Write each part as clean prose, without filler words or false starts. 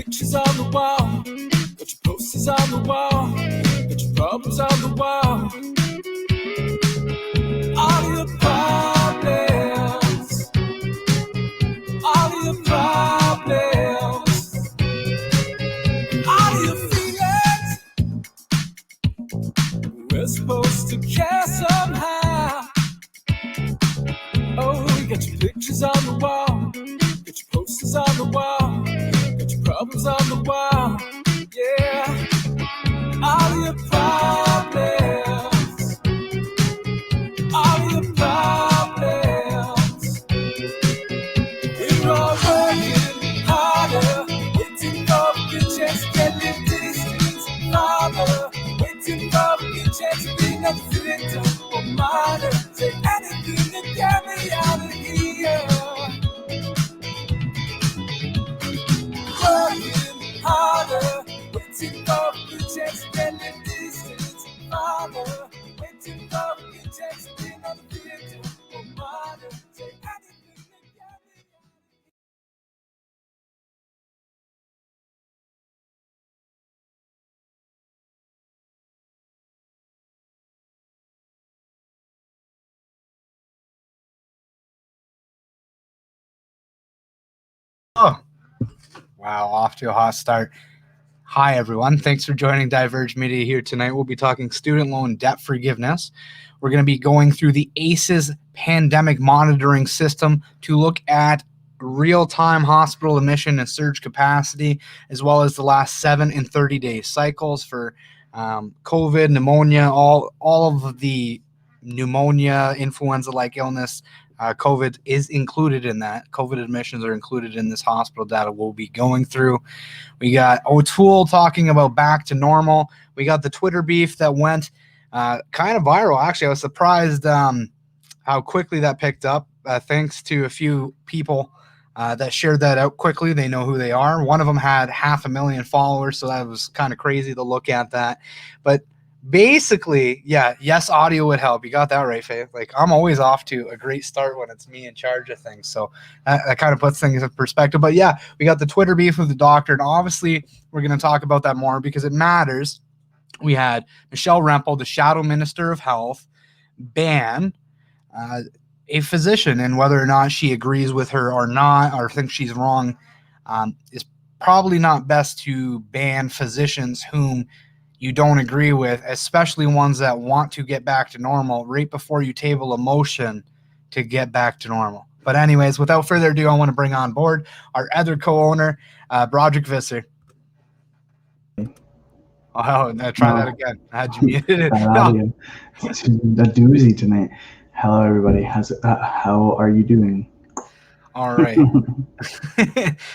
pictures on the wall, got your posters on the wall, got your problems on the wall. All your problems, all your problems, all your feelings. We're supposed to care somehow. Oh, you got your pictures on the wall, got your posters on the wall, got your problems on the wall. Yeah, all your problems, all your problems. We're all working harder, waiting for a good chance to get into these streets farther, waiting for a good chance to be not the victim or martyr. Say anything to get me out of here. Working harder, waiting for a good chance to get into these streets farther, waiting for a good chance to be not the victim or martyr. Say anything to get me out of here. Oh, wow, off to a hot start. Hi, everyone. Thanks for joining Diverge Media here tonight. We'll be talking student loan debt forgiveness. We're going to be going through the ACES pandemic monitoring system to look at real-time hospital admission and surge capacity, as well as the last 7 and 30-day cycles for COVID, pneumonia, all of the pneumonia, influenza-like illness. COVID is included in that. COVID admissions are included in this hospital data we'll be going through. We got O'Toole talking about back to normal. We got the Twitter beef that went kind of viral. Actually, I was surprised how quickly that picked up, thanks to a few people that shared that out quickly. They know who they are. One of them had 500,000 followers, so that was kind of crazy to look at that. But basically, yeah, yes, audio would help. You got that right, Faith. Like, I'm always off to a great start when it's me in charge of things. So that kind of puts things in perspective. But yeah, we got the Twitter beef with the doctor, and obviously we're going to talk about that more because it matters. We had Michelle Rempel, the shadow minister of health, ban a physician, and whether or not she agrees with her or not, or thinks she's wrong, is probably not best to ban physicians whom you don't agree with, especially ones that want to get back to normal right before you table a motion to get back to normal. But anyways, without further ado, I want to bring on board our other co-owner, Broderick Visser. Oh, no, try that again. I had you muted. No. It's a doozy tonight. Hello, everybody. How are you doing? All right.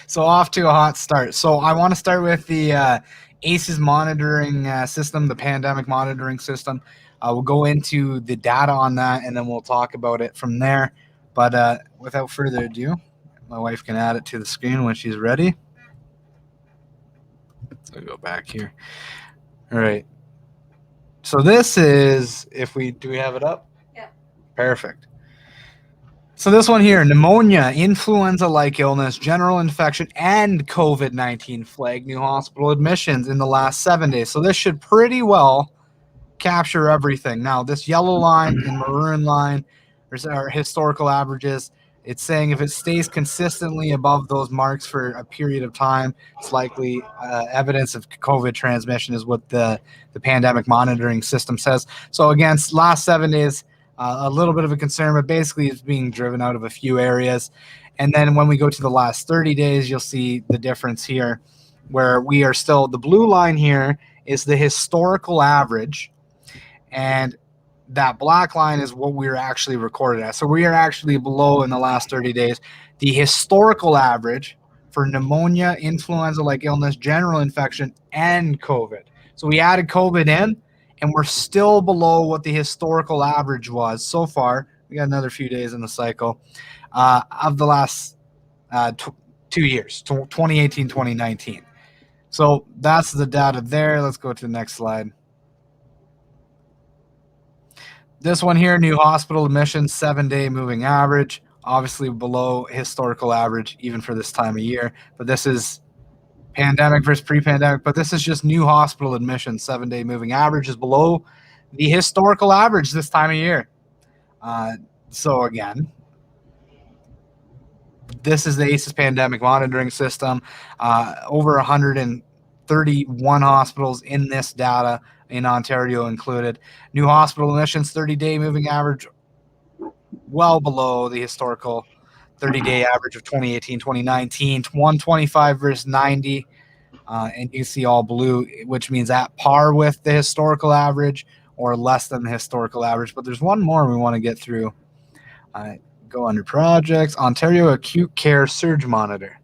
So off to a hot start. So I want to start with the ACES monitoring system, the pandemic monitoring system. We'll go into the data on that, and then we'll talk about it from there. But without further ado, my wife can add it to the screen when she's ready. So go back here. All right. So this is, do we have it up? Yeah. Perfect. So this one here, pneumonia, influenza-like illness, general infection, and COVID-19 flag new hospital admissions in the last 7 days. So this should pretty well capture everything. Now, this yellow line and maroon line are historical averages. It's saying if it stays consistently above those marks for a period of time, it's likely evidence of COVID transmission is what the pandemic monitoring system says. So against last 7 days, a little bit of a concern, but basically it's being driven out of a few areas. And then when we go to the last 30 days, you'll see the difference here where we are still, the blue line here is the historical average, and that black line is what we're actually recorded at. So we are actually below in the last 30 days the historical average for pneumonia, influenza-like illness, general infection, and COVID. So we added COVID in, and we're still below what the historical average was so far. We got another few days in the cycle of the last 2 years, 2018, 2019. So that's the data there. Let's go to the next slide. This one here, new hospital admissions, 7-day moving average, obviously below historical average even for this time of year. But this is pandemic versus pre-pandemic, but this is just new hospital admissions. 7-day moving average is below the historical average this time of year. So again, this is the ACES pandemic monitoring system. Over 131 hospitals in this data, in Ontario included. New hospital admissions, 30-day moving average, well below the historical 30-day average of 2018, 2019, 125 versus 90. And you see all blue, which means at par with the historical average or less than the historical average. But there's one more we want to get through. Go under projects, Ontario Acute Care Surge Monitor.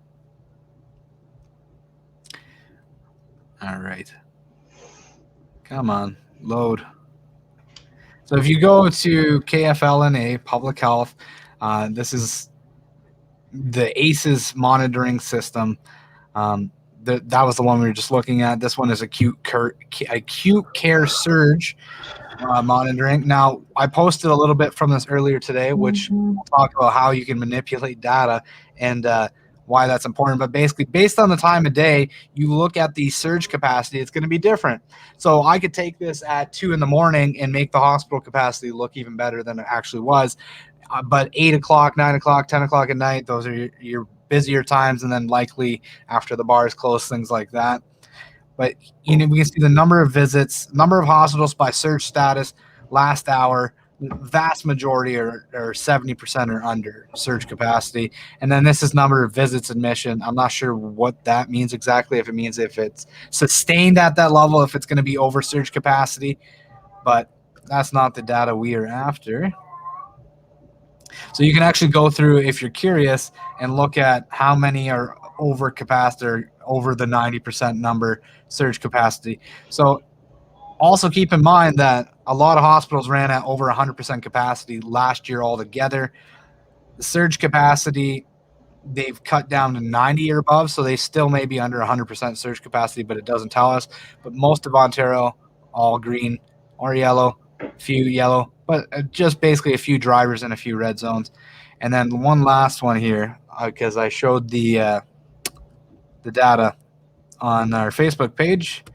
All right. Come on, load. So if you go to KFLNA, Public Health, this is the ACES monitoring system. That was the one we were just looking at. This one is acute care surge monitoring. Now, I posted a little bit from this earlier today, which we'll talk about how you can manipulate data and why that's important. But basically, based on the time of day, you look at the surge capacity, it's going to be different. So I could take this at 2 in the morning and make the hospital capacity look even better than it actually was. But 8 o'clock, 9 o'clock, 10 o'clock at night, those are your busier times, and then likely after the bars close, things like that. But we can see the number of visits, number of hospitals by surge status, last hour. Vast majority are 70% or under surge capacity. And then this is number of visits admission. I'm not sure what that means exactly, if it means if it's sustained at that level, if it's going to be over surge capacity. But that's not the data we are after. So you can actually go through, if you're curious, and look at how many are over capacity or over the 90% number surge capacity. So also keep in mind that a lot of hospitals ran at over 100% capacity last year altogether. The surge capacity, they've cut down to 90 or above, so they still may be under 100% surge capacity, but it doesn't tell us. But most of Ontario, all green or yellow, few yellow, but just basically a few drivers and a few red zones. And then one last one here, because I showed the data on our Facebook page.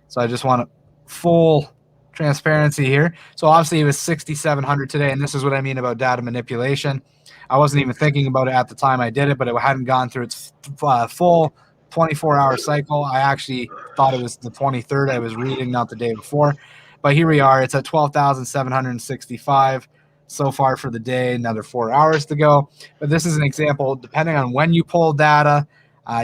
So I just want full transparency here. So obviously it was 6,700 today, and this is what I mean about data manipulation. I wasn't even thinking about it at the time I did it, but it hadn't gone through its full 24-hour cycle. I actually thought it was the 23rd I was reading, not the day before. But here we are. It's at 12,765 so far for the day. Another 4 hours to go. But this is an example. Depending on when you pull data,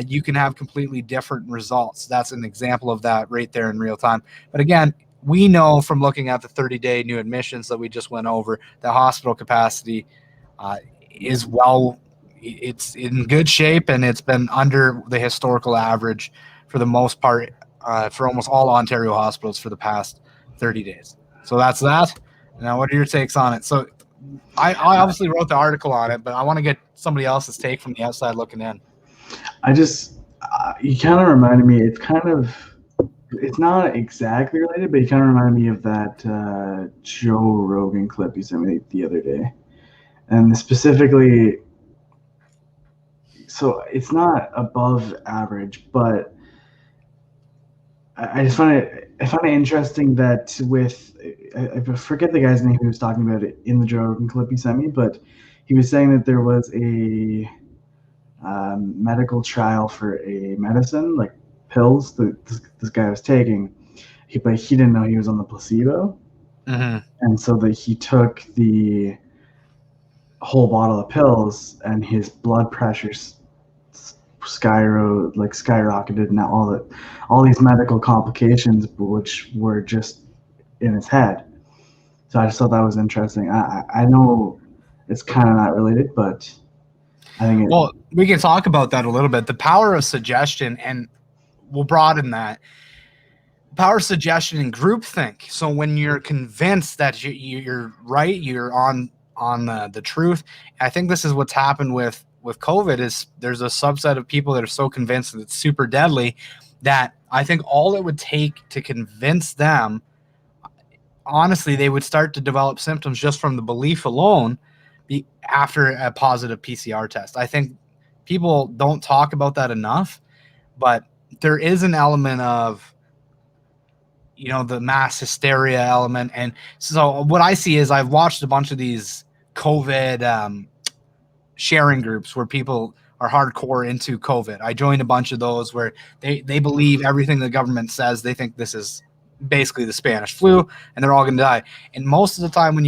you can have completely different results. That's an example of that right there in real time. But again, we know from looking at the 30-day new admissions that we just went over, that hospital capacity is it's in good shape, and it's been under the historical average for the most part for almost all Ontario hospitals for the past 30 days. So that's that. Now, what are your takes on it? So I obviously wrote the article on it, but I want to get somebody else's take from the outside looking in. You kind of reminded me, it's not exactly related, but you kind of reminded me of that Joe Rogan clip you sent me the other day. And specifically, so it's not above average, but I find it interesting that I forget the guy's name who was talking about it in the Joe Rogan clip he sent me, but he was saying that there was a medical trial for a medicine, like pills that this guy was taking, but he didn't know he was on the placebo. Mm-hmm. And so that he took the whole bottle of pills, and his blood pressure skyrocketed, and all these medical complications, which were just in his head. So I just thought that was interesting. I know it's kind of not related, but I think well, we can talk about that a little bit. The power of suggestion, and we'll broaden that. Power of suggestion and groupthink. So when you're convinced that you're right, you're on the truth. I think this is what's happened with COVID, is there's a subset of people that are so convinced that it's super deadly that I think all it would take to convince them, honestly, they would start to develop symptoms just from the belief alone after a positive PCR test. I think people don't talk about that enough, but there is an element of, the mass hysteria element. And so what I see is I've watched a bunch of these COVID sharing groups where people are hardcore into COVID. I joined a bunch of those where they believe everything the government says. They think this is basically the Spanish flu and they're all going to die. And most of the time when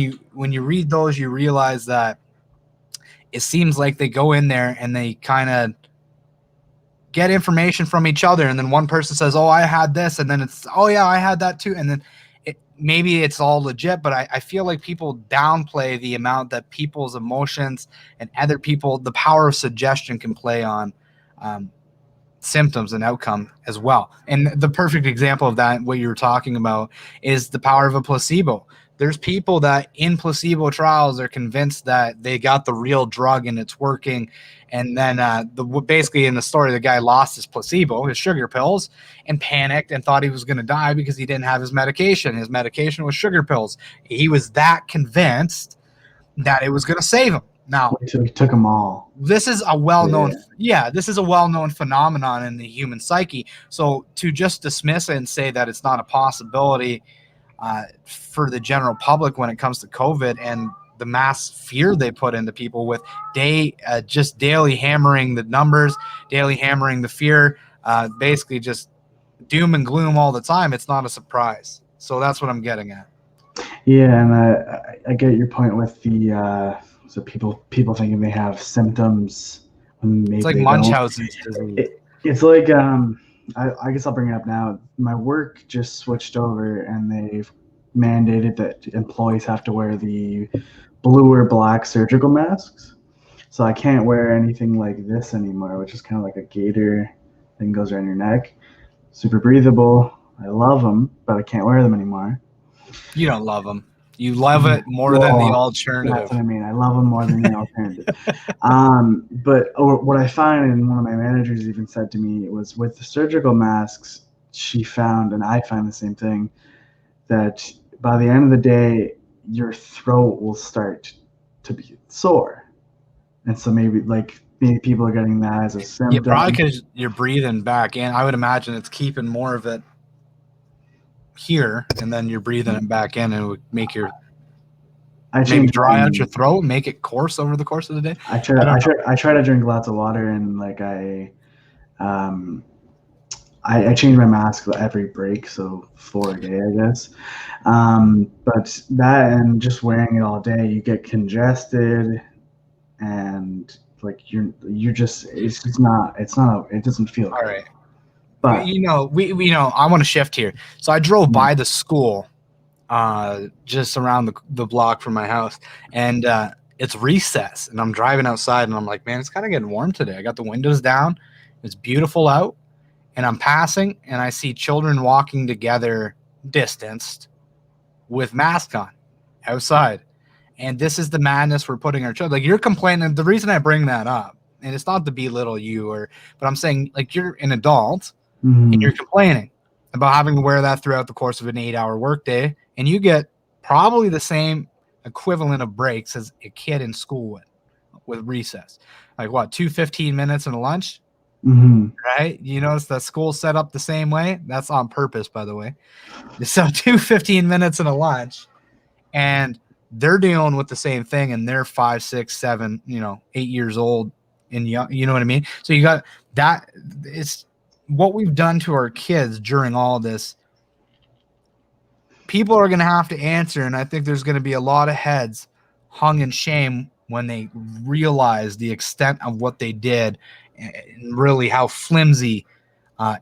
you read those, you realize that it seems like they go in there and they kind of get information from each other, and then one person says, oh, I had this, and then it's, oh yeah, I had that too, and then maybe it's all legit, but I feel like people downplay the amount that people's emotions and other people, the power of suggestion can play on symptoms and outcome as well. And the perfect example of that, what you were talking about, is the power of a placebo. There's people that in placebo trials are convinced that they got the real drug and it's working. And then basically in the story, the guy lost his placebo, his sugar pills, and panicked and thought he was going to die because he didn't have his medication. His medication was sugar pills. He was that convinced that it was going to save him. Now, So he took them all. this is a well-known, this is a well-known phenomenon in the human psyche. So to just dismiss it and say that it's not a possibility for the general public when it comes to COVID and the mass fear they put into people with just daily hammering the numbers, daily hammering the fear, basically just doom and gloom all the time, it's not a surprise. So that's what I'm getting at. Yeah, and I get your point with the so people thinking they have symptoms when maybe It's like they Munchausen's disease. It's like I guess I'll bring it up now. My work just switched over, and they've mandated that employees have to wear the blue or black surgical masks. So I can't wear anything like this anymore, which is kind of like a gaiter thing goes around your neck. Super breathable. I love them, but I can't wear them anymore. You don't love them. You love it more than the alternative. That's what I mean. I love them more than the alternative. But what I find, and one of my managers even said to me, was with the surgical masks, she found, and I find the same thing, that by the end of the day, your throat will start to be sore. And so maybe people are getting that as a symptom. Yeah, probably because you're breathing back in. I would imagine it's keeping more of it here, and then you're breathing it back in, and it would make your maybe dry out your throat, make it coarse over the course of the day. I try to drink lots of water, and I change my mask every break, so 4 a day, I guess. But that and just wearing it all day, you get congested, and it doesn't feel all right. But I want to shift here. So I drove by the school just around the block from my house, and it's recess, and I'm driving outside, and I'm like, man, it's kind of getting warm today. I got the windows down. It's beautiful out, and I'm passing, and I see children walking together, distanced, with masks on outside. And this is the madness we're putting our children. Like, you're complaining. The reason I bring that up, and it's not to belittle you, but I'm saying, like, you're an adult. Mm-hmm. And you're complaining about having to wear that throughout the course of an 8-hour workday, and you get probably the same equivalent of breaks as a kid in school with recess. Like what, 2 15 minutes and a lunch? Mm-hmm. Right? You notice that school's set up the same way? That's on purpose, by the way. So 2 15 minutes and a lunch, and they're dealing with the same thing, and they're 5, 6, 7, 8 years old, and young, you know what I mean? So you got that. It's what we've done to our kids during all this. People are going to have to answer, and I think there's going to be a lot of heads hung in shame when they realize the extent of what they did and really how flimsy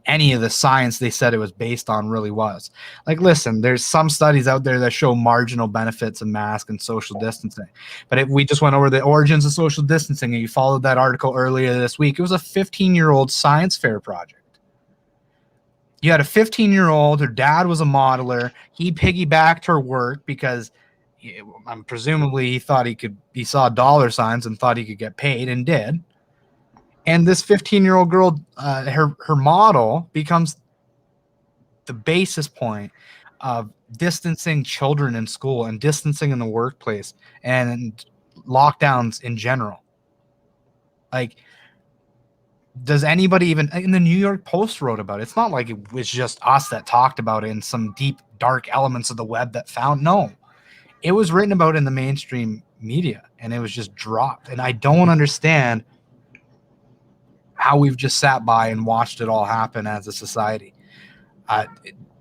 any of the science they said it was based on really was. Like, listen, there's some studies out there that show marginal benefits of mask and social distancing. But if we just went over the origins of social distancing, and you followed that article earlier this week, it was a 15-year-old science fair project. You had a 15-year-old, her dad was a modeler. He piggybacked her work because presumably he thought he saw dollar signs and thought he could get paid, and did. And this 15-year-old girl, her model becomes the basis point of distancing children in school and distancing in the workplace and lockdowns in general. Like, Does anybody even in the New York Post wrote about it? It's not like it was just us that talked about it in some deep, dark elements of the web that found. No, it was written about in the mainstream media and it was just dropped. And I don't understand how we've just sat by and watched it all happen as a society.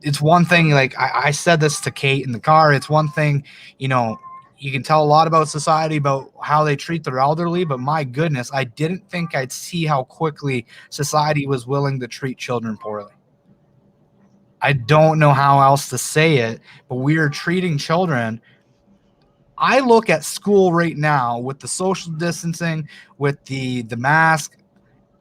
It's one thing, like I said this to Kate in the car. It's one thing, you know, you can tell a lot about society, about how they treat their elderly, but my goodness, I didn't think I'd see how quickly society was willing to treat children poorly. I don't know how else to say it, but we are treating children. I look at school right now with the social distancing, with the mask.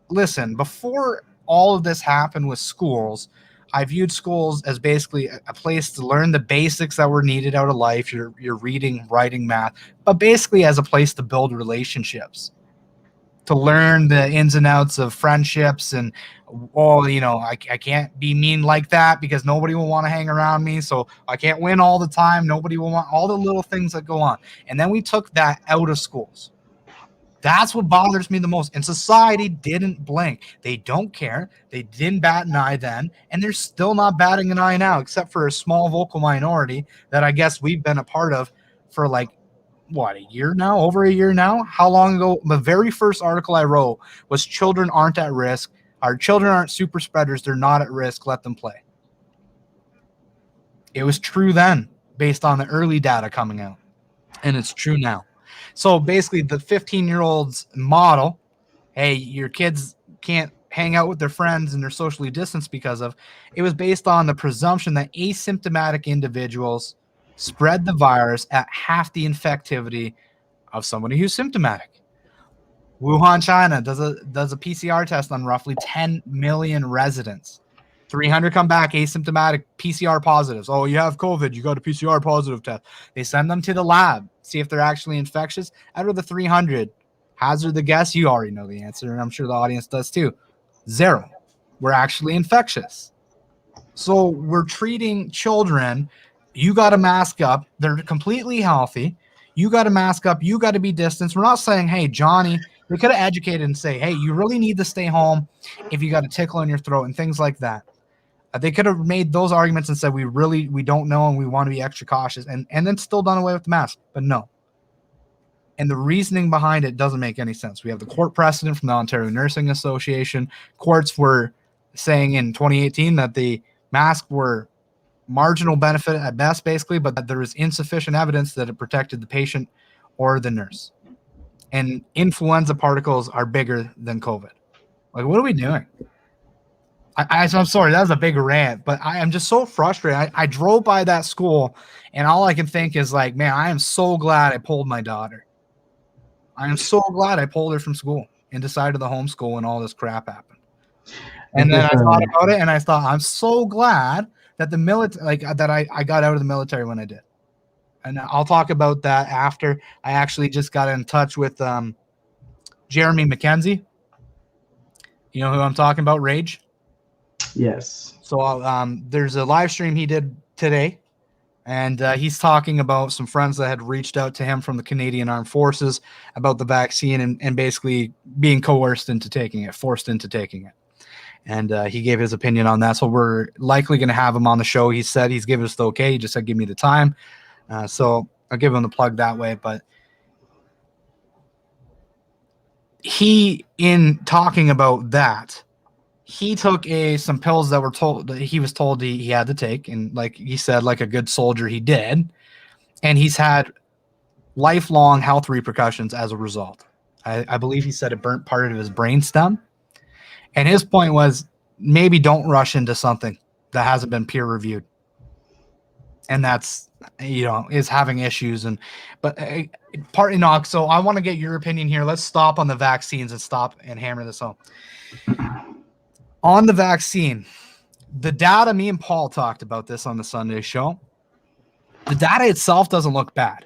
Listen, before all of this happened with schools, I viewed schools as basically a place to learn the basics that were needed out of life, your reading, writing, math, but basically as a place to build relationships, to learn the ins and outs of friendships. And, oh, you know, I can't be mean like that because nobody will want to hang around me. So I can't win all the time. Nobody will want all the little things that go on. And then we took that out of schools. That's what bothers me the most. And society didn't blink. They don't care. They didn't bat an eye then, and they're still not batting an eye now, except for a small vocal minority that I guess we've been a part of for like, what, a year now? Over a year now? How long ago? The very first article I wrote was children aren't at risk. Our children aren't super spreaders. They're not at risk. Let them play. It was true then based on the early data coming out, and it's true now. So basically the 15-year-old's model, hey, your kids can't hang out with their friends and they're socially distanced because of, it was based on the presumption that asymptomatic individuals spread the virus at half the infectivity of somebody who's symptomatic. Wuhan, China does a PCR test on roughly 10 million residents. 300 come back asymptomatic PCR positives. Oh, you have COVID. You got a PCR positive test. They send them to the lab, see if they're actually infectious. Out of the 300, hazard the guess, you already know the answer, and I'm sure the audience does too. 0 were actually infectious. So we're treating children. You got to mask up. They're completely healthy. You got to mask up. You got to be distanced. We're not saying, hey, Johnny, we could have educated and say, hey, you really need to stay home if you got a tickle in your throat and things like that. They could have made those arguments and said, we don't know and we want to be extra cautious, and then still done away with the mask. But no. And the reasoning behind it doesn't make any sense. We have the court precedent from the Ontario Nursing Association. Courts were saying in 2018 that the masks were marginal benefit at best, basically, but that there is insufficient evidence that it protected the patient or the nurse. And influenza particles are bigger than COVID. Like, what are we doing? I'm sorry, that was a big rant, but I am just so frustrated. I drove by that school, and all I can think is like, man, I am so glad I pulled my daughter. I am so glad I pulled her from school and decided to homeschool when all this crap happened. And then I thought about it, and I thought, I'm so glad that the military, like that I got out of the military when I did. And I'll talk about that after. I actually just got in touch with Jeremy McKenzie. You know who I'm talking about, Rage? Yes. So there's a live stream he did today, and he's talking about some friends that had reached out to him from the Canadian Armed Forces about the vaccine and basically being coerced into taking it, forced into taking it. And he gave his opinion on that. So we're likely going to have him on the show. He said he's given us the okay. He just said, give me the time. So I'll give him the plug that way. But he, in talking about that, he took some pills that were told that he was told he had to take, and like he said, like a good soldier, he did, and he's had lifelong health repercussions as a result. I believe he said it burnt part of his brainstem, and his point was maybe don't rush into something that hasn't been peer reviewed, and that's, you know, is having issues. And but part, you know, so I want to get your opinion here. Let's stop on the vaccines and stop and hammer this home. On the vaccine, the data, me and Paul talked about this on the Sunday show. The data itself doesn't look bad.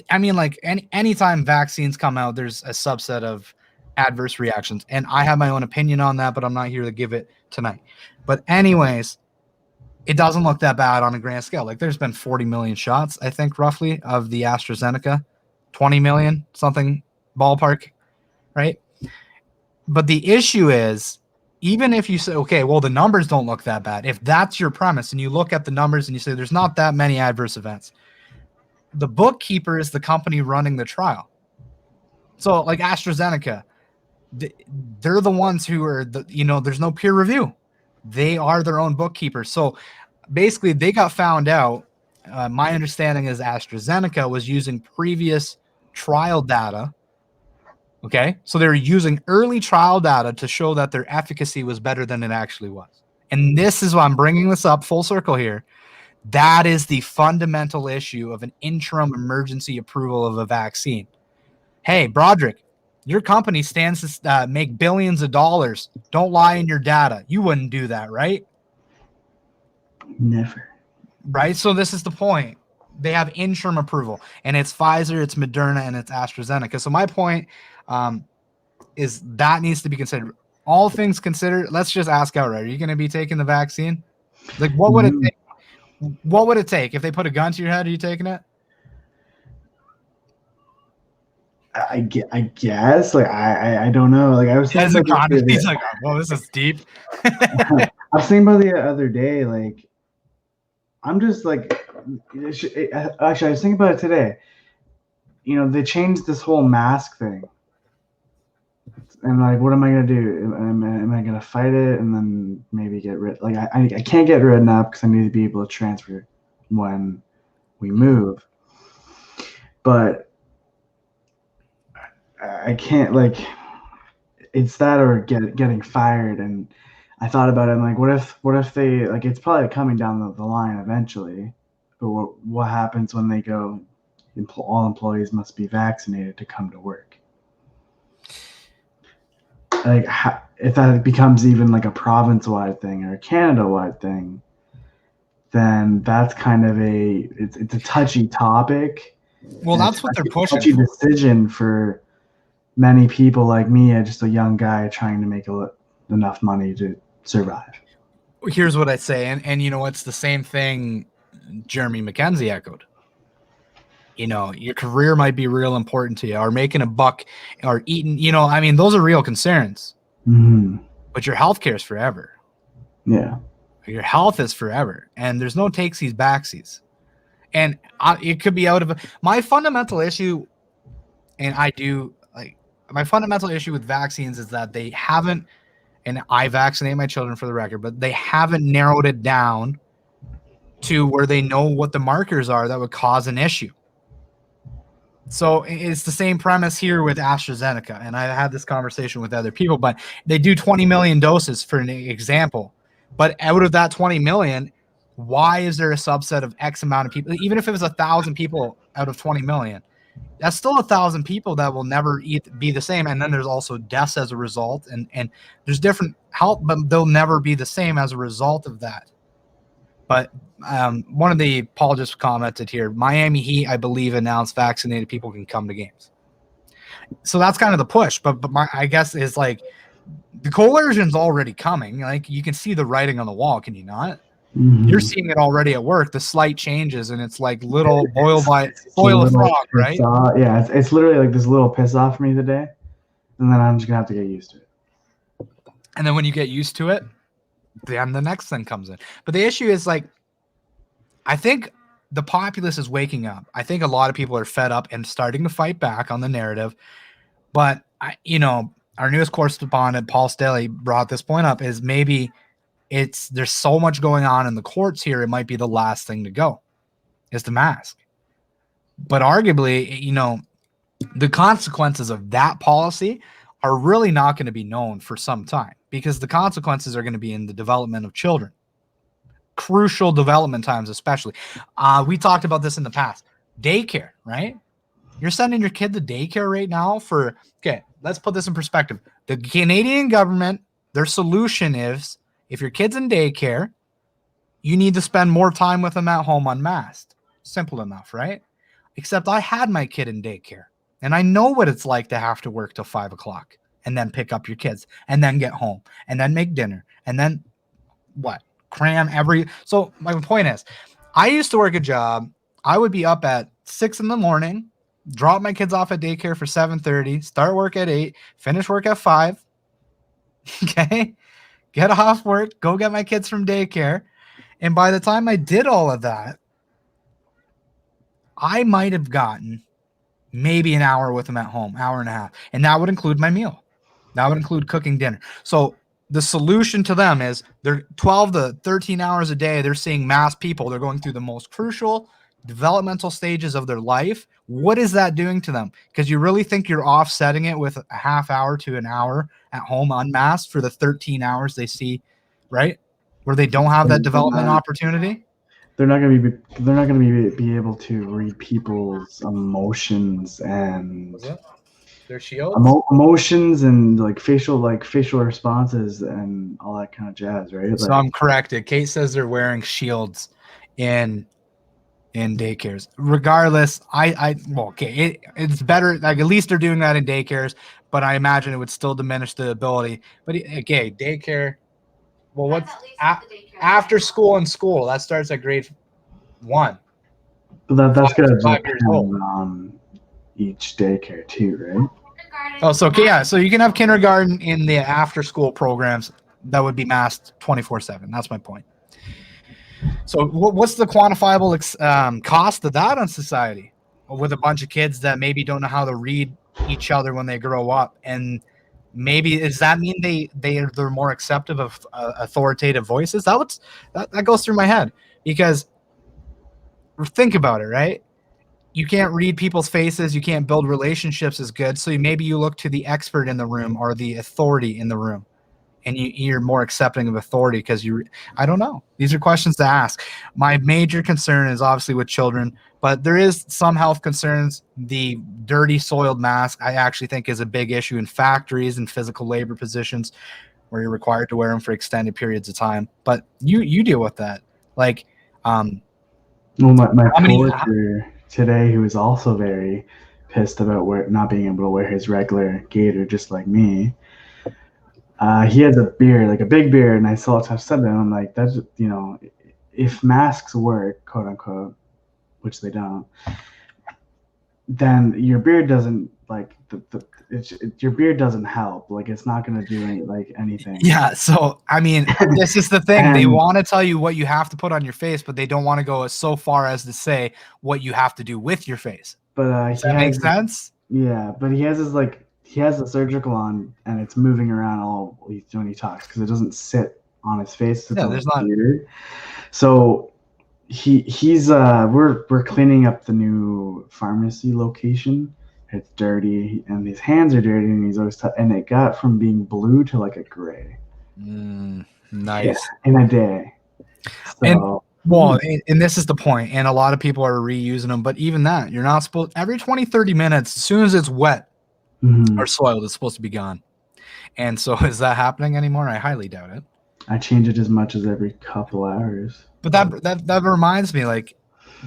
I mean, like anytime vaccines come out, there's a subset of adverse reactions. And I have my own opinion on that, but I'm not here to give it tonight. But anyways, it doesn't look that bad on a grand scale. Like there's been 40 million shots, I think, roughly, of the AstraZeneca, 20 million, something ballpark, right? But the issue is, even if you say, okay, well, the numbers don't look that bad. If that's your premise and you look at the numbers and you say there's not that many adverse events, the bookkeeper is the company running the trial. So like AstraZeneca, they're the ones who are there's no peer review. They are their own bookkeeper. So basically they got found out. My understanding is AstraZeneca was using previous trial data. Okay. So they were using early trial data to show that their efficacy was better than it actually was. And this is why I'm bringing this up full circle here. That is the fundamental issue of an interim emergency approval of a vaccine. Hey, Broderick, your company stands to make billions of dollars. Don't lie in your data. You wouldn't do that, right? Never. Right? So this is the point. They have interim approval, and it's Pfizer, it's Moderna, and it's AstraZeneca. So my point is that needs to be considered. All things considered, let's just ask outright, are you going to be taking the vaccine? Like, what would it take? What would it take? If they put a gun to your head, are you taking it? I guess. Like, I don't know. Like, I was thinking about he's like, well, this is deep. I was thinking about the other day, like, I'm just like, actually, I was thinking about it today. You know, they changed this whole mask thing. And like, what am I gonna do? Am I gonna fight it and then maybe get rid? Like, I can't get written up because I need to be able to transfer when we move. But I can't, like, it's that or getting fired. And I thought about it. I'm like, what if they, like, it's probably coming down the line eventually. But what happens when they go? All employees must be vaccinated to come to work. Like, if that becomes even like a province-wide thing or a Canada-wide thing, then that's kind of it's a touchy topic. Well, that's what they're pushing. Touchy decision for many people like me, just a young guy trying to make enough money to survive. Here's what I say, and you know, it's the same thing Jeremy McKenzie echoed. You know, your career might be real important to you, or making a buck, or eating. You know, I mean, those are real concerns. Mm-hmm. But your healthcare is forever. Yeah, your health is forever, and there's no takesies backsies. And it could be out of my fundamental issue. And my fundamental issue with vaccines is that they haven't, and I vaccinate my children for the record, but they haven't narrowed it down to where they know what the markers are that would cause an issue. So it's the same premise here with AstraZeneca. And I had this conversation with other people, but they do 20 million doses for an example. But out of that 20 million, why is there a subset of X amount of people? Even if it was 1,000 people out of 20 million, that's still 1,000 people that will never be the same. And then there's also deaths as a result. And there's different health, but they'll never be the same as a result of that. But one of the Paul just commented here, Miami Heat, I believe, announced vaccinated people can come to games. So that's kind of the push. But I guess is like the coercion's already coming. Like, you can see the writing on the wall, can you not? Mm-hmm. You're seeing it already at work. The slight changes, and it's like little boil a frog, right? Yeah, it's literally like this little piss off for me today, and then I'm just gonna have to get used to it. And then when you get used to it, then the next thing comes in. But the issue is, like, I think the populace is waking up. I think a lot of people are fed up and starting to fight back on the narrative. But our newest correspondent, Paul Staley, brought this point up, is maybe there's so much going on in the courts here, it might be the last thing to go is the mask. But arguably, the consequences of that policy are really not going to be known for some time, because the consequences are going to be in the development of children. Crucial development times, especially. We talked about this in the past. Daycare, right? You're sending your kid to daycare right now okay, let's put this in perspective. The Canadian government, their solution is, if your kid's in daycare, you need to spend more time with them at home unmasked. Simple enough, right? Except I had my kid in daycare, and I know what it's like to have to work till 5 o'clock and then pick up your kids and then get home and then make dinner and then cram so my point is, I used to work a job. I would be up at 6 in the morning, drop my kids off at daycare for 7:30, start work at 8, finish work at 5, Okay. Get off work, go get my kids from daycare. And by the time I did all of that, I might have gotten maybe an hour with them at home, hour and a half. And that would include my meal. That would include cooking dinner. So the solution to them is they're 12 to 13 hours a day. They're seeing mass people. They're going through the most crucial developmental stages of their life. What is that doing to them? Because you really think you're offsetting it with a half hour to an hour at home unmasked for the 13 hours they see, right? Where they don't have that development opportunity. They're not going to be able to read people's emotions and Their shields? emotions and like facial responses and all that kind of jazz, right? So I'm corrected. Kate says they're wearing shields in daycares. Regardless, it's better. Like at least they're doing that in daycares, but I imagine it would still diminish the ability. But okay, daycare. Well, what's after school and school? That starts at grade 1. That's going to depend on each daycare too, right? Oh, so okay, yeah. So you can have kindergarten in the after school programs that would be masked 24/7. That's my point. So what's the quantifiable cost of that on society with a bunch of kids that maybe don't know how to read each other when they grow up? And maybe does that mean they're more accepting of authoritative voices? That goes through my head, because think about it, right? You can't read people's faces. You can't build relationships as good. So maybe you look to the expert in the room or the authority in the room, and you're more accepting of authority because I don't know. These are questions to ask. My major concern is obviously with children, but there is some health concerns. The dirty, soiled mask, I actually think, is a big issue in factories and physical labor positions where you're required to wear them for extended periods of time. But you deal with that. Like, well, my coworker today, who was also very pissed about not being able to wear his regular gaiter, just like me. He has a beard, like a big beard, and I said that, and I'm like, that's, if masks work, quote unquote, which they don't, then your beard doesn't your beard doesn't help. Like, it's not going to do anything. Yeah. So, I mean, this is the thing. They want to tell you what you have to put on your face, but they don't want to go so far as to say what you have to do with your face. But does that make sense? Yeah. But he has he has the surgical on, and it's moving around all when he talks, because it doesn't sit on his face. Yeah, there's not. Weird. So he's we're cleaning up the new pharmacy location. It's dirty, and his hands are dirty, and he's always and it got from being blue to like a gray. Nice. Yeah, in a day. So, and this is the point, and a lot of people are reusing them, but even that, you're not supposed, every 20-30 minutes, as soon as it's wet or soiled, it's supposed to be gone. And so is that happening anymore? I highly doubt it. I change it as much as every couple hours. But that reminds me, like,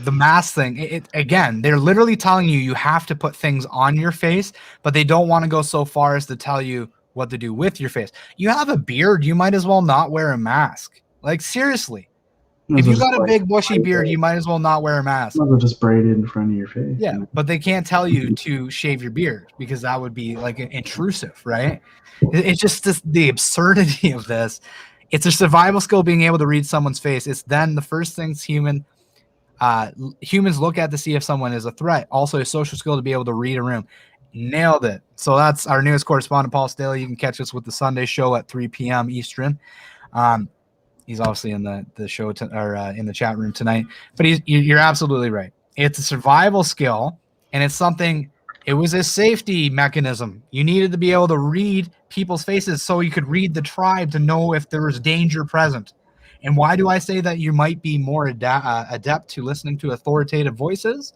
the mask thing, again, they're literally telling you have to put things on your face, but they don't want to go so far as to tell you what to do with your face. You have a beard, you might as well not wear a mask. Like, seriously. If you got a big bushy beard, you might as well not wear a mask. Might as well just braid it in front of your face. Yeah, but they can't tell you to shave your beard because that would be like intrusive, right? It's just the absurdity of this. It's a survival skill, being able to read someone's face. It's then the first things humans look at to see if someone is a threat. Also a social skill to be able to read a room. Nailed it. So that's our newest correspondent, Paul Staley. You can catch us with the Sunday show at 3 p.m. Eastern. He's obviously in the show in the chat room tonight. But you're absolutely right. It's a survival skill, and it's something. It was a safety mechanism. You needed to be able to read people's faces so you could read the tribe to know if there was danger present. And why do I say that you might be more adept to listening to authoritative voices?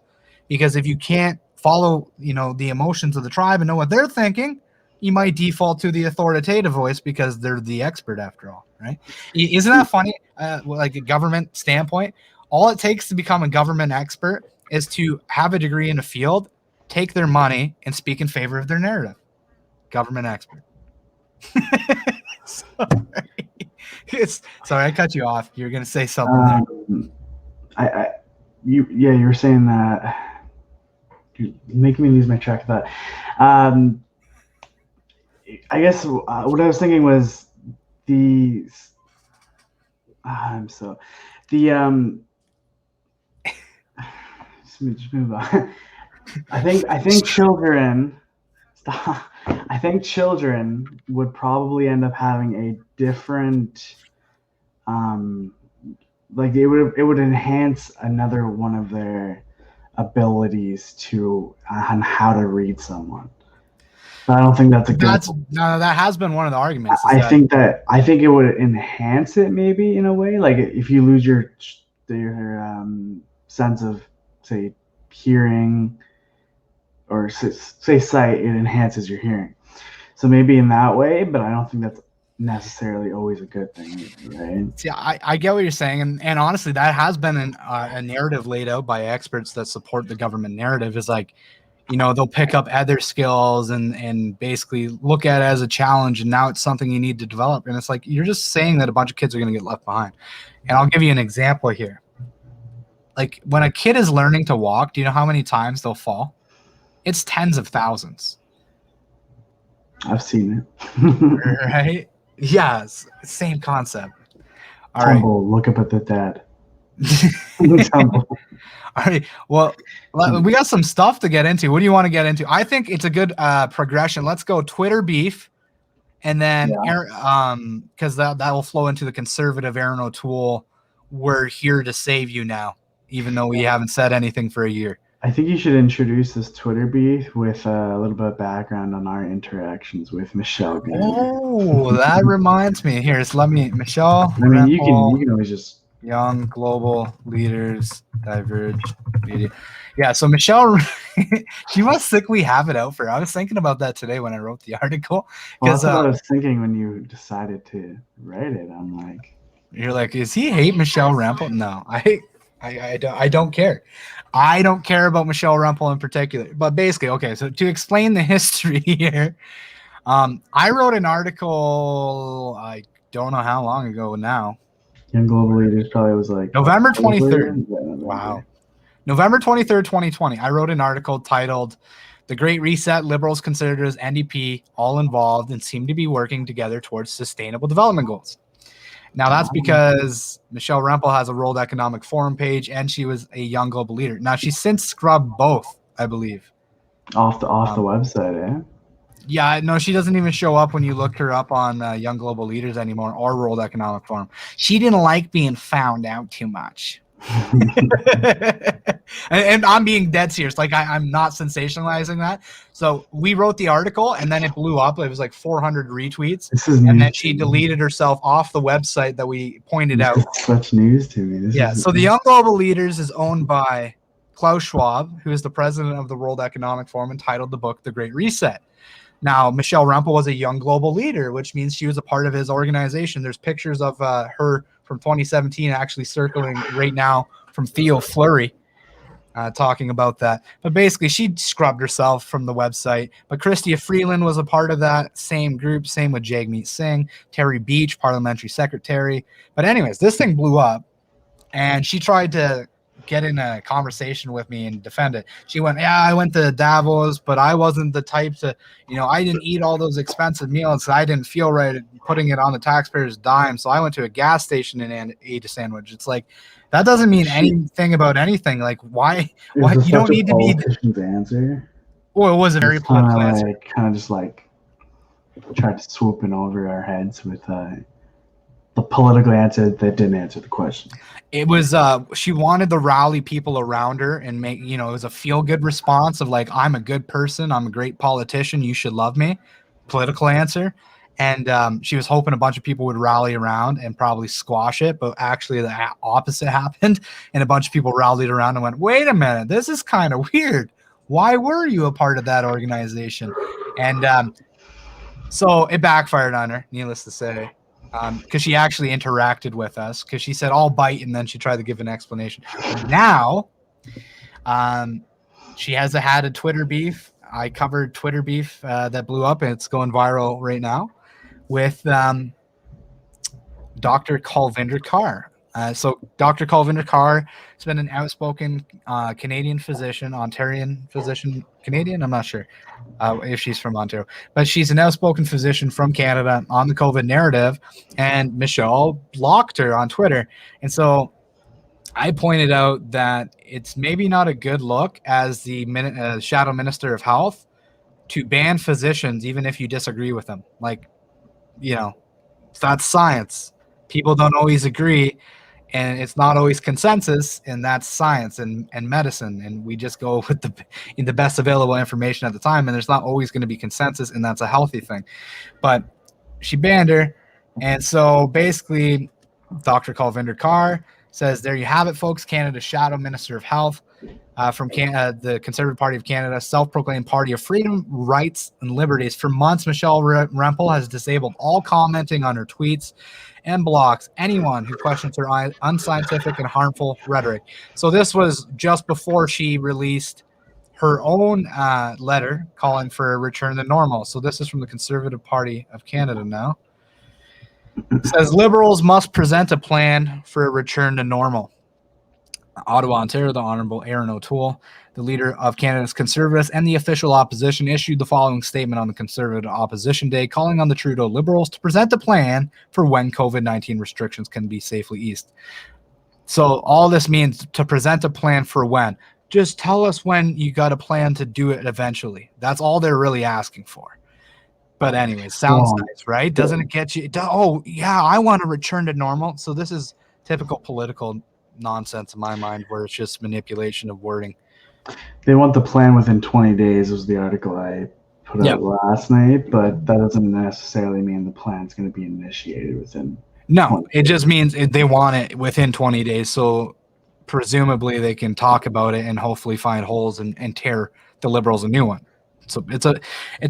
Because if you can't follow, the emotions of the tribe and know what they're thinking, you might default to the authoritative voice because they're the expert after all, right? Isn't that funny? Like a government standpoint, all it takes to become a government expert is to have a degree in a field, take their money, and speak in favor of their narrative. Government expert. Sorry, I cut you off. You're going to say something there. You were saying that. You're making me lose my track of that. I guess what I was thinking was the I'm so the just move on. I think children I think children would probably end up having a different like it would enhance another one of their abilities to on how to read someone. But I don't think that's a good. That has been one of the arguments. I think it would enhance it maybe in a way. Like if you lose your sense of say hearing or say sight, it enhances your hearing. So maybe in that way, but I don't think that's necessarily always a good thing, right? See, I get what you're saying, and honestly, that has been a narrative laid out by experts that support the government narrative. Is like, they'll pick up other skills and basically look at it as a challenge, and now it's something you need to develop. And it's like you're just saying that a bunch of kids are going to get left behind. And I'll give you an example here. Like when a kid is learning to walk, do you know how many times they'll fall? It's tens of thousands. I've seen it. Right? Yes, same concept. All Tumble, right. Look up at the dad. All right. Well, we got some stuff to get into. What do you want to get into? I think it's a good progression. Let's go Twitter beef, and then because that will flow into the conservative Aaron O'Toole. We're here to save you now, even though we haven't said anything for a year. I think you should introduce this Twitter beef with a little bit of background on our interactions with Michelle. Oh, that reminds me. Here, Michelle. I mean, you can always just young global leaders diverge media. Yeah, so Michelle, she must sickly have it out for her. I was thinking about that today when I wrote the article. Well, that's what I was thinking when you decided to write it. I'm like, you're like, is he hate Michelle Rempel? No, I don't care. I don't care about Michelle Rempel in particular. But basically, okay, so to explain the history here, I wrote an article, I don't know how long ago now. Young Global Leaders probably was like November 23rd. Wow. November 23rd, 2020. I wrote an article titled "The Great Reset, Liberals, Conservatives, NDP, all involved and seem to be working together towards sustainable development goals." Now, that's because Michelle Rempel has a World Economic Forum page, and she was a Young Global Leader. Now, she's since scrubbed both, I believe. Off the website, eh? Yeah, no, she doesn't even show up when you look her up on Young Global Leaders anymore or World Economic Forum. She didn't like being found out too much. and I'm being dead serious. Like I'm not sensationalizing that. So we wrote the article and then it blew up. It was like 400 retweets. And then she deleted herself off the website that we pointed out. Such news to me. So the Young Global Leaders is owned by Klaus Schwab, who is the president of the World Economic Forum, and titled the book The Great Reset. Now, Michelle Rempel was a Young Global Leader, which means she was a part of his organization. There's pictures of her from 2017 actually circling right now from Theo Fleury talking about that. But basically, she scrubbed herself from the website. But Chrystia Freeland was a part of that same group. Same with Jagmeet Singh, Terry Beach, parliamentary secretary. But anyways, this thing blew up. And she tried to get in a conversation with me and defend it. She went, yeah, I went to Davos, but I wasn't the type to, I didn't eat all those expensive meals. I didn't feel right putting it on the taxpayer's dime. So I went to a gas station and ate a sandwich. It's like, that doesn't mean anything about anything. Like, why you don't need to be the answer. Well, it was a very political answer. Kind of just like tried to swoop in over our heads with the political answer that didn't answer the question. It was she wanted to rally people around her and make, it was a feel-good response of like, I'm a good person, I'm a great politician, you should love me. Political answer. And she was hoping a bunch of people would rally around and probably squash it, but actually the opposite happened. And a bunch of people rallied around and went, wait a minute, this is kind of weird. Why were you a part of that organization? And so it backfired on her, needless to say. Because she actually interacted with us, because she said, I'll bite, and then she tried to give an explanation. And now, she has had a Twitter beef. I covered Twitter beef that blew up, and it's going viral right now, with Dr. Kulvinder Kaur. So Dr. Kulvinder Kaur has been an outspoken Canadian physician, Ontarian physician, Canadian, I'm not sure if she's from Ontario, but she's an outspoken physician from Canada on the COVID narrative, and Michelle blocked her on Twitter. And so I pointed out that it's maybe not a good look as the shadow minister of health to ban physicians, even if you disagree with them. Like, that's science. People don't always agree, and it's not always consensus, and that's science and medicine, and we just go with the best available information at the time, and there's not always going to be consensus, and that's a healthy thing. But she banned her, and so basically Dr. Kulvinder Kaur says, there you have it, folks. Canada's shadow minister of health from the Conservative Party of Canada, self-proclaimed party of freedom, rights, and liberties. For months, Michelle Rempel has disabled all commenting on her tweets and blocks anyone who questions her unscientific and harmful rhetoric. So this was just before she released her own letter calling for a return to normal. So this is from the Conservative Party of Canada now. It says Liberals must present a plan for a return to normal. Ottawa, Ontario, the Honourable Aaron O'Toole, the leader of Canada's Conservatives and the official opposition, issued the following statement on the Conservative Opposition Day, calling on the Trudeau Liberals to present a plan for when COVID-19 restrictions can be safely eased. So all this means to present a plan for when. Just tell us when you got a plan to do it eventually. That's all they're really asking for. But anyways, sounds nice, right? Doesn't it get you? Oh, yeah, I want to return to normal. So this is typical political nonsense in my mind, where it's just manipulation of wording. They want the plan within 20 days was the article I put out last night, but that doesn't necessarily mean the plan's going to be initiated within. No, it just means they want it within 20 days. So presumably they can talk about it and hopefully find holes and tear the Liberals a new one. So it's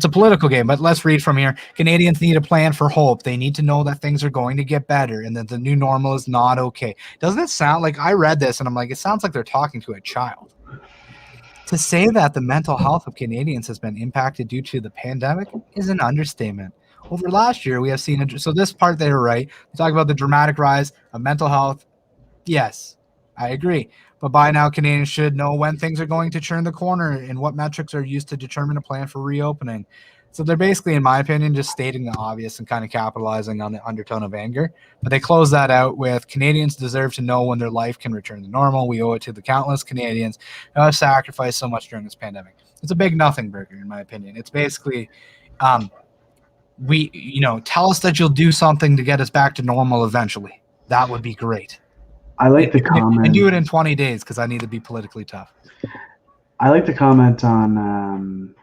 a political game, but let's read from here. Canadians need a plan for hope. They need to know that things are going to get better and that the new normal is not okay. Doesn't it sound like, I read this and I'm like, it sounds like they're talking to a child. To say that the mental health of Canadians has been impacted due to the pandemic is an understatement. Over last year, we have seen, so this part they were right. They talk about the dramatic rise of mental health. Yes, I agree. But by now, Canadians should know when things are going to turn the corner and what metrics are used to determine a plan for reopening. So they're basically, in my opinion, just stating the obvious and kind of capitalizing on the undertone of anger. But they close that out with, Canadians deserve to know when their life can return to normal. We owe it to the countless Canadians who have sacrificed so much during this pandemic. It's a big nothing burger, in my opinion. It's basically, tell us that you'll do something to get us back to normal eventually. That would be great. I like the comment. And do it in 20 days because I need to be politically tough. I like the comment on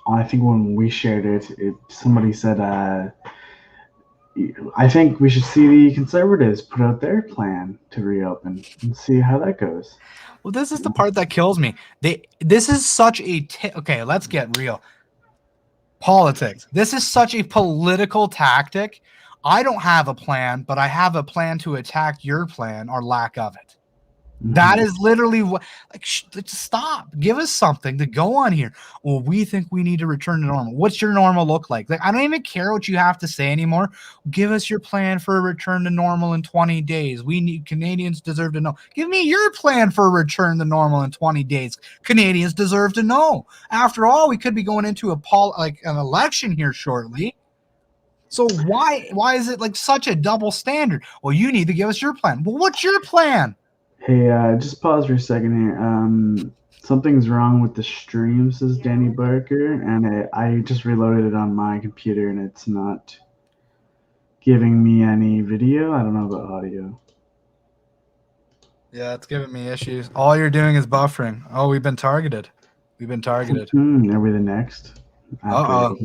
I think when we shared it, somebody said, I think we should see the Conservatives put out their plan to reopen and see how that goes. Well, this is the part that kills me. This is such a okay, let's get real. Politics. This is such a political tactic. I don't have a plan, but I have a plan to attack your plan or lack of it. Mm-hmm. That is literally what, stop. Give us something to go on here. Well, we think we need to return to normal. What's your normal look like? I don't even care what you have to say anymore. Give us your plan for a return to normal in 20 days. Canadians deserve to know. Give me your plan for a return to normal in 20 days. Canadians deserve to know. After all, we could be going into an election here shortly. So why is it such a double standard? Well, you need to give us your plan. Well, what's your plan? Hey, just pause for a second here. Something's wrong with the stream, says Danny Barker, and I just reloaded it on my computer, and it's not giving me any video. I don't know about audio. Yeah, it's giving me issues. All you're doing is buffering. Oh, we've been targeted. Are we the next? Uh-oh.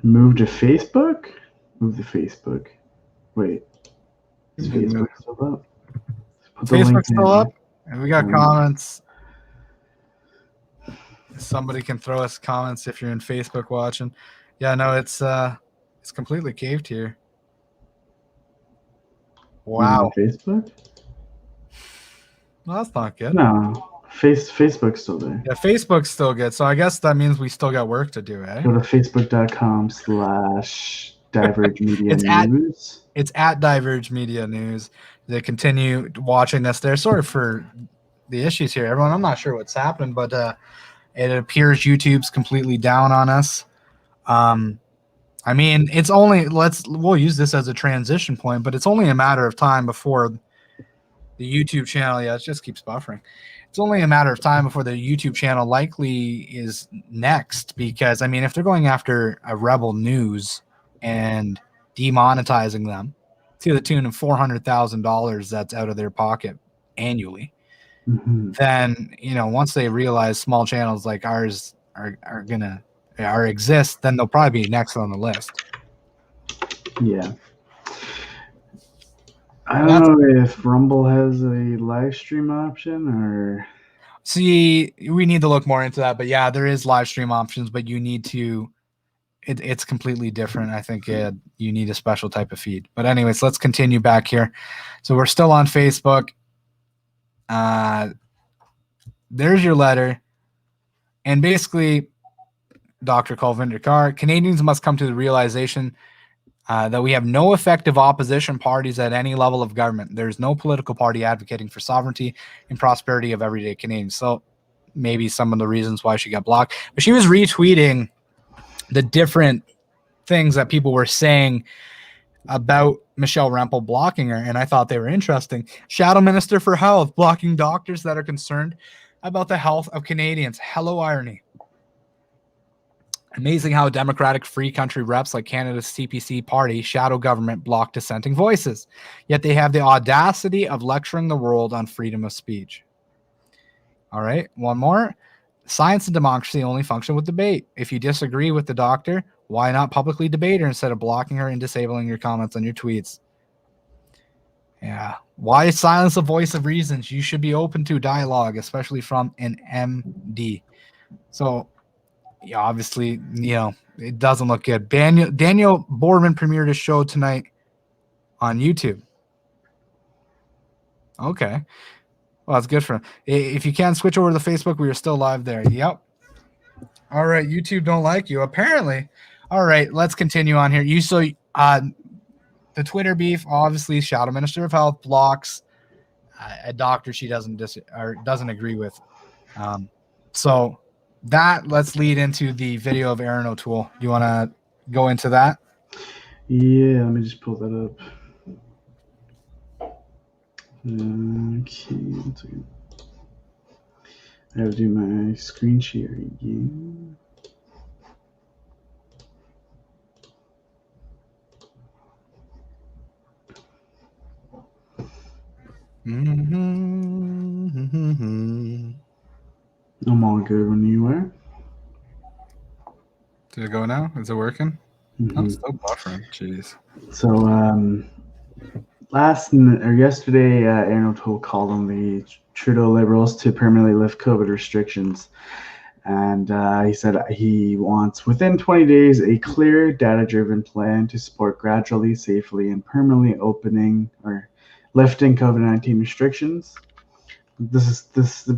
Move to Facebook? Move to Facebook. Wait. Is Facebook still up? Facebook's still up? And we got comments. Somebody can throw us comments if you're in Facebook watching. Yeah, no, it's completely caved here. Wow. Facebook? Well, that's not good. No. Facebook's still there. Yeah, Facebook's still good. So I guess that means we still got work to do, eh? Go to facebook.com/ Diverge Media It's at- News. It's at Diverge Media News. They continue watching us there. Sorry for the issues here, everyone. I'm not sure what's happening, but it appears YouTube's completely down on us. I mean, it's only we'll use this as a transition point, but it's only a matter of time before the YouTube channel. Yeah, it just keeps buffering. It's only a matter of time before the YouTube channel likely is next, because I mean, if they're going after a Rebel News and demonetizing them to the tune of $400,000 that's out of their pocket annually, then once they realize small channels like ours are gonna exist, then they'll probably be next on the list. Yeah. I don't know if Rumble has a live stream option or. See, we need to look more into that, but yeah, there is live stream options, but you need to. It's completely different. I think you need a special type of feed. But anyways, let's continue back here. So we're still on Facebook. There's your letter, and basically, Dr. Kulvinder Kaur, Canadians must come to the realization that we have no effective opposition parties at any level of government. There's no political party advocating for sovereignty and prosperity of everyday Canadians. So maybe some of the reasons why she got blocked. But she was retweeting the different things that people were saying about Michelle Rempel blocking her, and I thought they were interesting. Shadow Minister for Health blocking doctors that are concerned about the health of Canadians. Hello, irony. Amazing how Democratic free country reps like Canada's CPC party shadow government block dissenting voices, yet they have the audacity of lecturing the world on freedom of speech. All right, one more. Science and democracy only function with debate. If you disagree with the doctor, why not publicly debate her instead of blocking her and disabling your comments on your tweets? Yeah. Why silence the voice of reasons? You should be open to dialogue, especially from an MD. So, yeah, obviously, it doesn't look good. Daniel Boardman premiered his show tonight on YouTube. Okay. Well, that's good for him. If you can switch over to Facebook, we are still live there. Yep. All right. YouTube don't like you, apparently. All right. Let's continue on here. The Twitter beef, obviously, Shadow Minister of Health blocks a doctor she doesn't agree with. So let's lead into the video of Aaron O'Toole. Do you want to go into that? Yeah, let me just pull that up. Okay, one second. I have to do my screen share again. I'm all good when you are. Did it go now? Is it working? I'm still buffering. Jeez. So, yesterday, Aaron O'Toole called on the Trudeau Liberals to permanently lift COVID restrictions. And he said he wants, within 20 days, a clear, data-driven plan to support gradually, safely, and permanently opening or lifting COVID-19 restrictions. This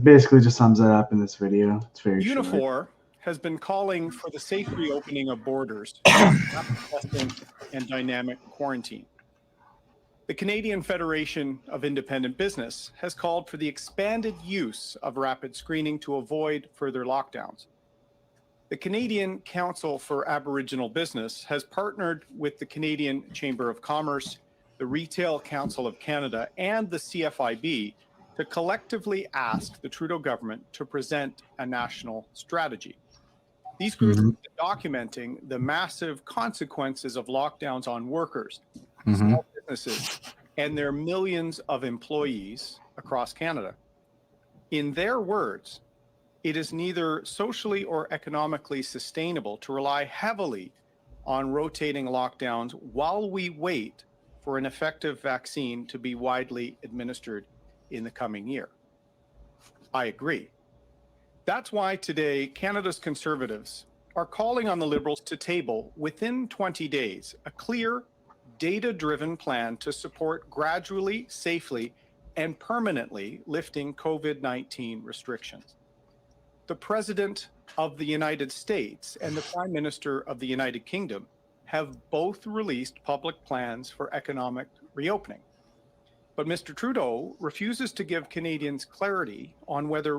basically just sums that up in this video. It's very short. Unifor has been calling for the safe reopening of borders, rapid testing, and dynamic quarantine. The Canadian Federation of Independent Business has called for the expanded use of rapid screening to avoid further lockdowns. The Canadian Council for Aboriginal Business has partnered with the Canadian Chamber of Commerce, the Retail Council of Canada, and the CFIB to collectively ask the Trudeau government to present a national strategy. These groups are documenting the massive consequences of lockdowns on workers, small businesses, and their millions of employees across Canada. In their words, it is neither socially or economically sustainable to rely heavily on rotating lockdowns while we wait for an effective vaccine to be widely administered in the coming year. I agree. That's why today Canada's Conservatives are calling on the Liberals to table, within 20 days, a clear, data-driven plan to support gradually, safely, and permanently lifting COVID-19 restrictions. The President of the United States and the Prime Minister of the United Kingdom have both released public plans for economic reopening. But Mr. Trudeau refuses to give Canadians clarity on whether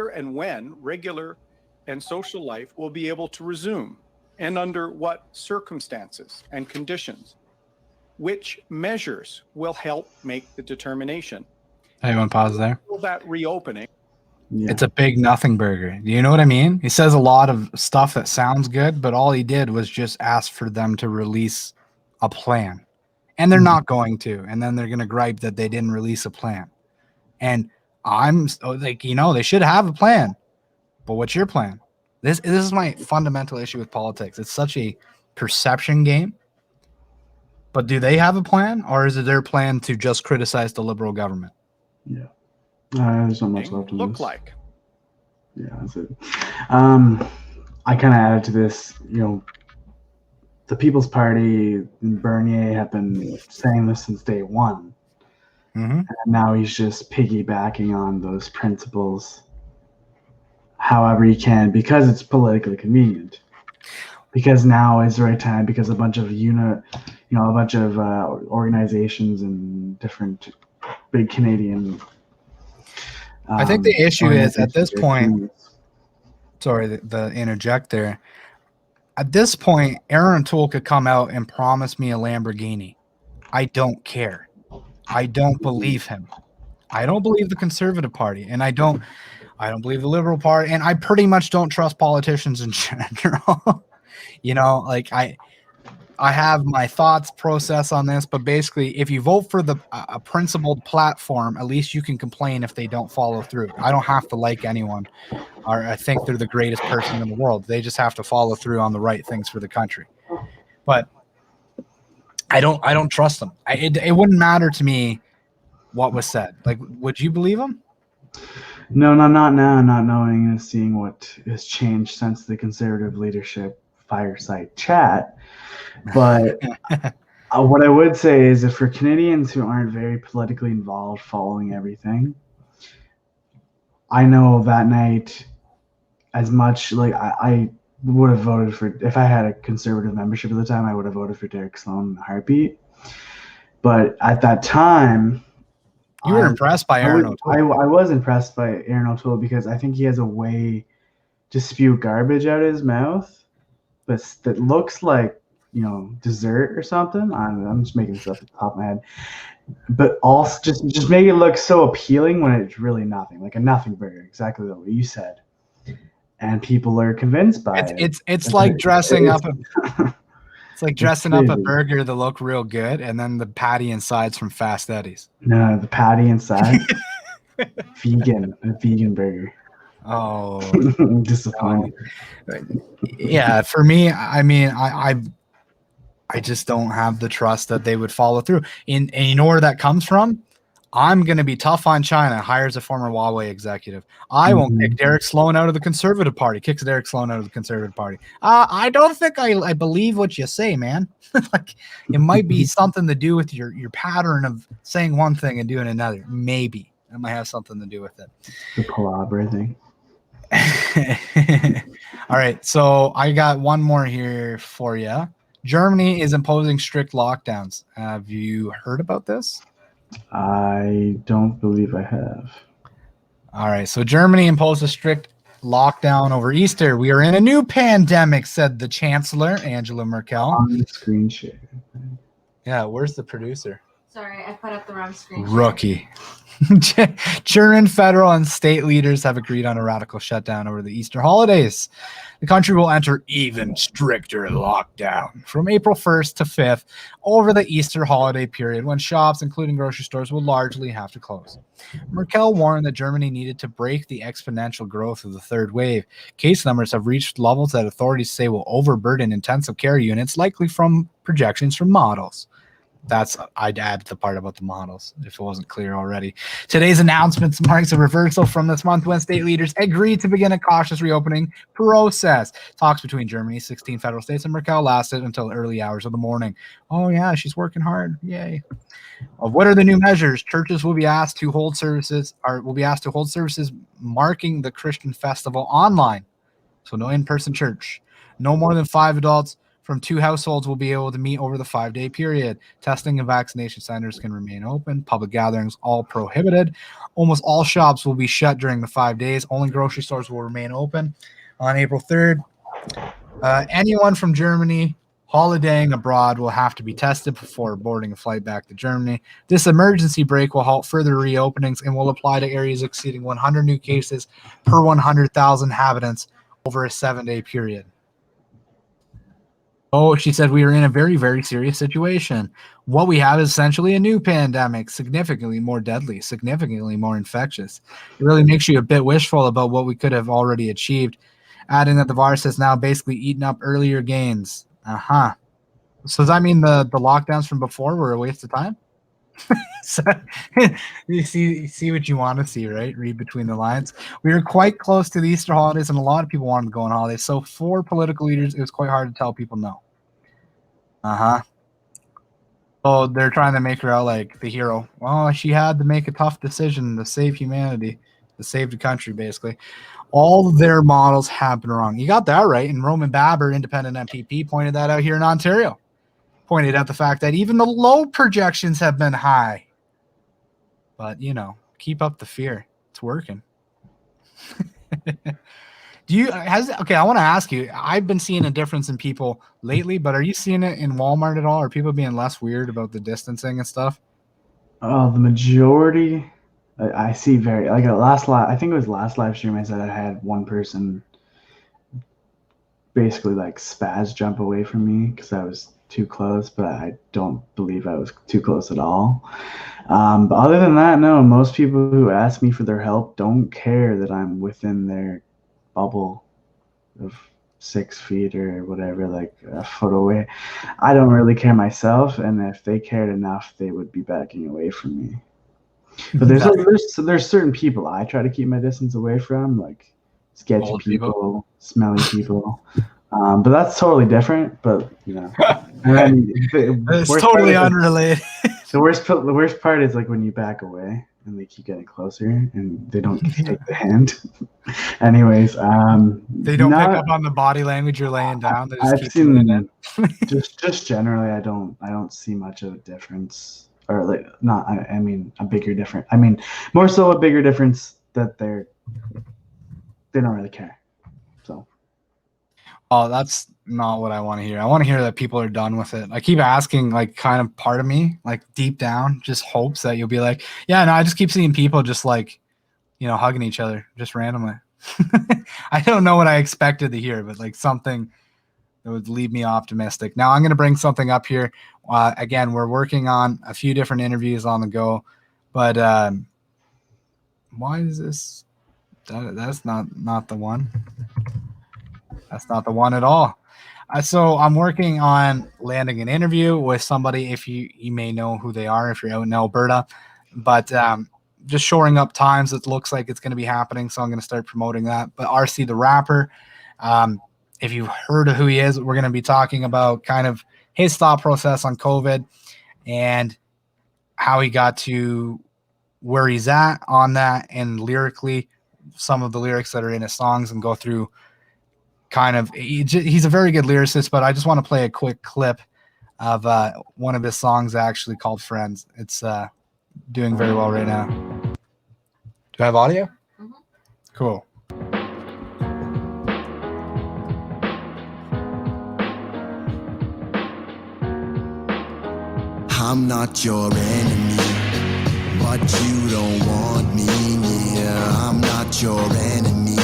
and when regular and social life will be able to resume, and under what circumstances and conditions. Which measures will help make the determination? Hey, you want to pause there? Will that reopening? Yeah. It's a big nothing burger. You know what I mean? He says a lot of stuff that sounds good, but all he did was just ask for them to release a plan. And they're not going to. And then they're going to gripe that they didn't release a plan. And I'm like, they should have a plan. But what's your plan? This is my fundamental issue with politics. It's such a perception game. But do they have a plan, or is it their plan to just criticize the Liberal government? Yeah. There's not much left in Look this. like. Yeah, that's it. I kind of added to this, the People's Party and Bernier have been saying this since day one. Mm-hmm. And now he's just piggybacking on those principles however he can, because it's politically convenient. Because now is the right time, because a bunch of organizations and different big Canadian I think the issue is at this point, organizations. sorry, the interject there. At this point, Aaron Toole could come out and promise me a Lamborghini. I don't care. I don't believe him. I don't believe the Conservative Party, and I don't believe the Liberal Party, and I pretty much don't trust politicians in general. I have my thoughts process on this, but basically, if you vote for a principled platform, at least you can complain if they don't follow through. I don't have to like anyone, or I think they're the greatest person in the world. They just have to follow through on the right things for the country. But I don't trust them. It wouldn't matter to me what was said. Like, would you believe them? No, not now, not knowing and seeing what has changed since the Conservative leadership fireside chat. But what I would say is that for Canadians who aren't very politically involved, following everything, I know that night, as much like I would have voted for, if I had a Conservative membership at the time, I would have voted for Derek Sloan in a heartbeat. But at that time, You were impressed by Aaron O'Toole. I was impressed by Aaron O'Toole because I think he has a way to spew garbage out of his mouth that looks like, dessert or something. I'm just making this up at the top of my head. But also just make it look so appealing when it's really nothing, like a nothing burger, exactly the way you said. And people are convinced by it. It's like dressing up it's like dressing up a burger to look real good, and then the patty inside's from Fast Eddie's. No, the patty inside, a vegan burger. Oh, Disappointing. Yeah, for me, I mean, I just don't have the trust that they would follow through. And you know where that comes from? I'm going to be tough on China, hires a former Huawei executive. I won't kick Derek Sloan out of the Conservative Party, kicks Derek Sloan out of the Conservative Party. I don't think I believe what you say, man. Like, it might be something to do with your pattern of saying one thing and doing another. Maybe it might have something to do with it. The palaver thing. All right, so I got one more here for you. Germany is imposing strict lockdowns. Have you heard about this? I don't believe I have. All right, so Germany imposed a strict lockdown over Easter. We are in a new pandemic, said the Chancellor, Angela Merkel. On the screen share. Yeah, where's the producer? Sorry, I put up the wrong screen. Rookie. German federal and state leaders have agreed on a radical shutdown over the Easter holidays. The country will enter even stricter lockdown from April 1st to 5th over the Easter holiday period, when shops, including grocery stores, will largely have to close. Merkel warned that Germany needed to break the exponential growth of the third wave. Case numbers have reached levels that authorities say will overburden intensive care units, likely from projections from models. I'd add the part about the models if it wasn't clear already. Today's announcements marks a reversal from this month when state leaders agreed to begin a cautious reopening process. Talks between Germany's 16 federal states and Merkel lasted until early hours of the morning. Oh yeah, she's working hard. Yay. What are the new measures? Churches will be asked to hold services marking the Christian festival online. So no in-person church. No more than 5 adults from 2 households will be able to meet over the 5-day period. Testing and vaccination centers can remain open. Public gatherings all prohibited. Almost all shops will be shut during the 5 days. Only grocery stores will remain open. On April 3rd, anyone from Germany holidaying abroad will have to be tested before boarding a flight back to Germany. This emergency break will halt further reopenings and will apply to areas exceeding 100 new cases per 100,000 inhabitants over a 7-day period. Oh, she said we are in a very, very serious situation. What we have is essentially a new pandemic, significantly more deadly, significantly more infectious. It really makes you a bit wishful about what we could have already achieved, adding that the virus has now basically eaten up earlier gains. So does that mean the lockdowns from before were a waste of time? So, you see what you want to see, right? Read between the lines. We were quite close to the Easter holidays, and a lot of people wanted to go on holidays. So for political leaders, it was quite hard to tell people no. Oh, they're trying to make her out like the hero. Well, she had to make a tough decision to save humanity, to save the country, basically. All their models have been wrong. You got that right. And Roman Babber, independent MPP, pointed that out here in Ontario. Pointed out the fact that even the low projections have been high. But, keep up the fear. It's working. I want to ask you, I've been seeing a difference in people lately, but are you seeing it in Walmart at all? Are people being less weird about the distancing and stuff? Oh, the majority, I see I think it was last live stream I said I had one person basically like spaz jump away from me because I was too close, but I don't believe I was too close at all. But other than that, no, most people who ask me for their help don't care that I'm within their bubble of 6 feet or whatever, like a foot away. I don't really care myself, and if they cared enough, they would be backing away from me. But there's certain people I try to keep my distance away from, like sketchy people, smelly people. But that's totally different. But it's totally unrelated. The worst part is like when you back away and they keep getting closer and they don't take the hand. Anyways, they don't pick up on the body language you're laying down. They just I've keep seen doing it. just generally, I don't see much of a difference, or like not. I mean, a bigger difference. I mean, more so a bigger difference that they don't really care. So. Oh, that's not what I want to hear. I want to hear that people are done with it. I keep asking, like, kind of part of me, like deep down, just hopes that you'll be like, yeah, no, I just keep seeing people just like, hugging each other just randomly. I don't know what I expected to hear, but like something that would leave me optimistic. Now I'm going to bring something up here. Again, we're working on a few different interviews on the go, but why is this? That's not the one. That's not the one at all. So I'm working on landing an interview with somebody. If you may know who they are if you're out in Alberta, but just shoring up times. It looks like it's going to be happening, so I'm going to start promoting that. But RC the rapper, if you've heard of who he is, we're going to be talking about kind of his thought process on COVID and how he got to where he's at on that, and lyrically some of the lyrics that are in his songs, and go through kind of, he's a very good lyricist, but I just want to play a quick clip of one of his songs actually called Friends. It's doing very well right now. Do I have audio? Mm-hmm. Cool. I'm not your enemy, but you don't want me near. I'm not your enemy,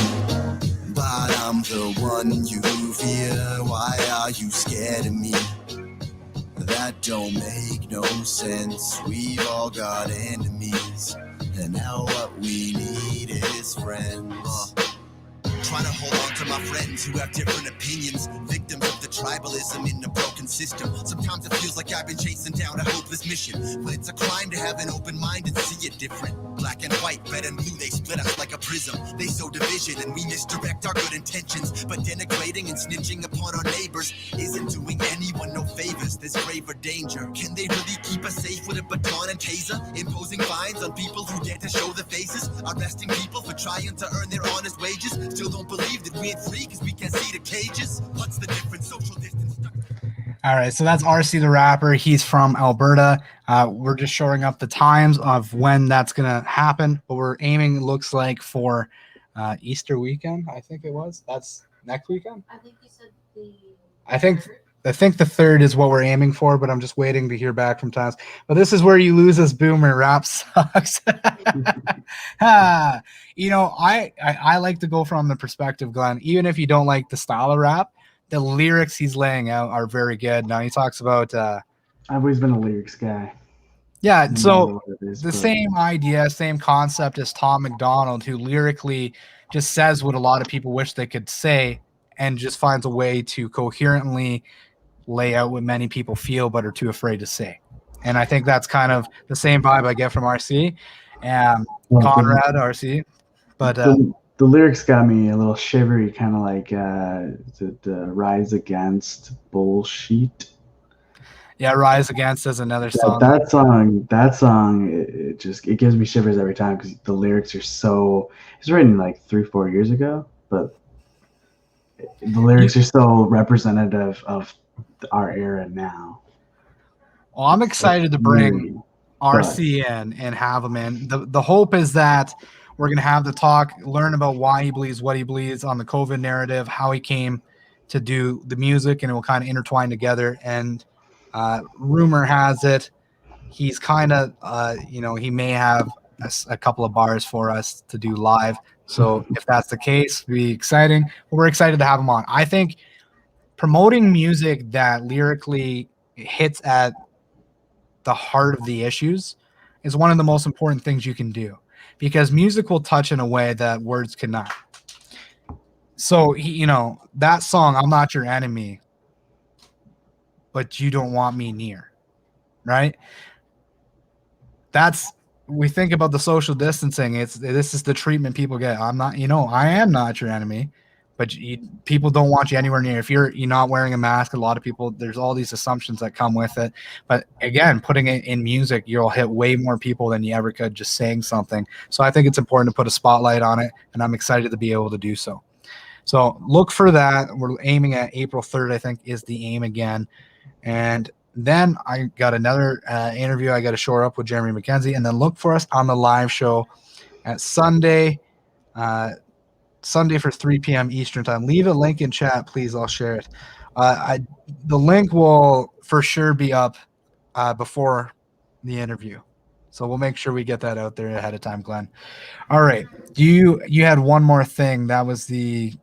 but I'm the one you fear. Why are you scared of me? That don't make no sense. We've all got enemies, and now what we need is friends. Trying to hold on to my friends who have different opinions, victims of the tribalism in a broken system. Sometimes it feels like I've been chasing down a hopeless mission, but it's a crime to have an open mind and see it different. Black and white, red and blue, they split us like a prism. They sow division and we misdirect our good intentions, but denigrating and snitching upon our neighbors isn't doing anyone no favors. There's graver danger. Can they really keep us safe with a baton and taser? Imposing fines on people who dare to show their faces, arresting people for trying to earn their honest wages. Still don't believe that we ain't free cause we can't see the cages. What's the difference? Social distance stuck. All right, so that's RC the rapper. He's from Alberta. We're just showing up the times of when that's gonna happen, but we're aiming. Looks like for Easter weekend. I think it was. That's next weekend. I think you said the. I think the 3rd is what we're aiming for, but I'm just waiting to hear back from times. But this is where you lose us, Boomer. Rap sucks. You know, I like to go from the perspective, Glenn. Even if you don't like the style of rap, the lyrics he's laying out are very good. Now he talks about I've always been a lyrics guy. yeah, No so matter what it is, the but- same idea, same concept as Tom McDonald, who lyrically just says what a lot of people wish they could say and just finds a way to coherently lay out what many people feel but are too afraid to say. And I think that's kind of the same vibe I get from RC and Well, Conrad RC. But the lyrics got me a little shivery, kind of like the Rise Against bullshit. yeah, Rise Against is another song. That song, it gives me shivers every time because the lyrics are so. It's written like 3-4 years ago, but the lyrics are so representative of our era now. Well, I'm excited to bring RC in and have him in. The hope is that we're going to have the talk, learn about why he believes what he believes on the COVID narrative, how he came to do the music, and it will kind of intertwine together. And rumor has it, he's kind of, he may have a couple of bars for us to do live. So if that's the case, it'll be exciting. But we're excited to have him on. I think promoting music that lyrically hits at the heart of the issues is one of the most important things you can do, because music will touch in a way that words cannot. So, that song, I'm not your enemy, but you don't want me near, right? We think about the social distancing. This is the treatment people get. I am not your enemy, but people don't want you anywhere near. If you're not wearing a mask, a lot of people, there's all these assumptions that come with it. But again, putting it in music, you'll hit way more people than you ever could just saying something. So I think it's important to put a spotlight on it, and I'm excited to be able to do so. So look for that. We're aiming at April 3rd, I think, is the aim again. And then I got another interview I got to shore up with Jeremy McKenzie, and then look for us on the live show at Sunday for 3 p.m. Eastern time. Leave a link in chat, please. I'll share it. The link will for sure be up before the interview, so we'll make sure we get that out there ahead of time, Glenn. All right. You had one more thing. That was the.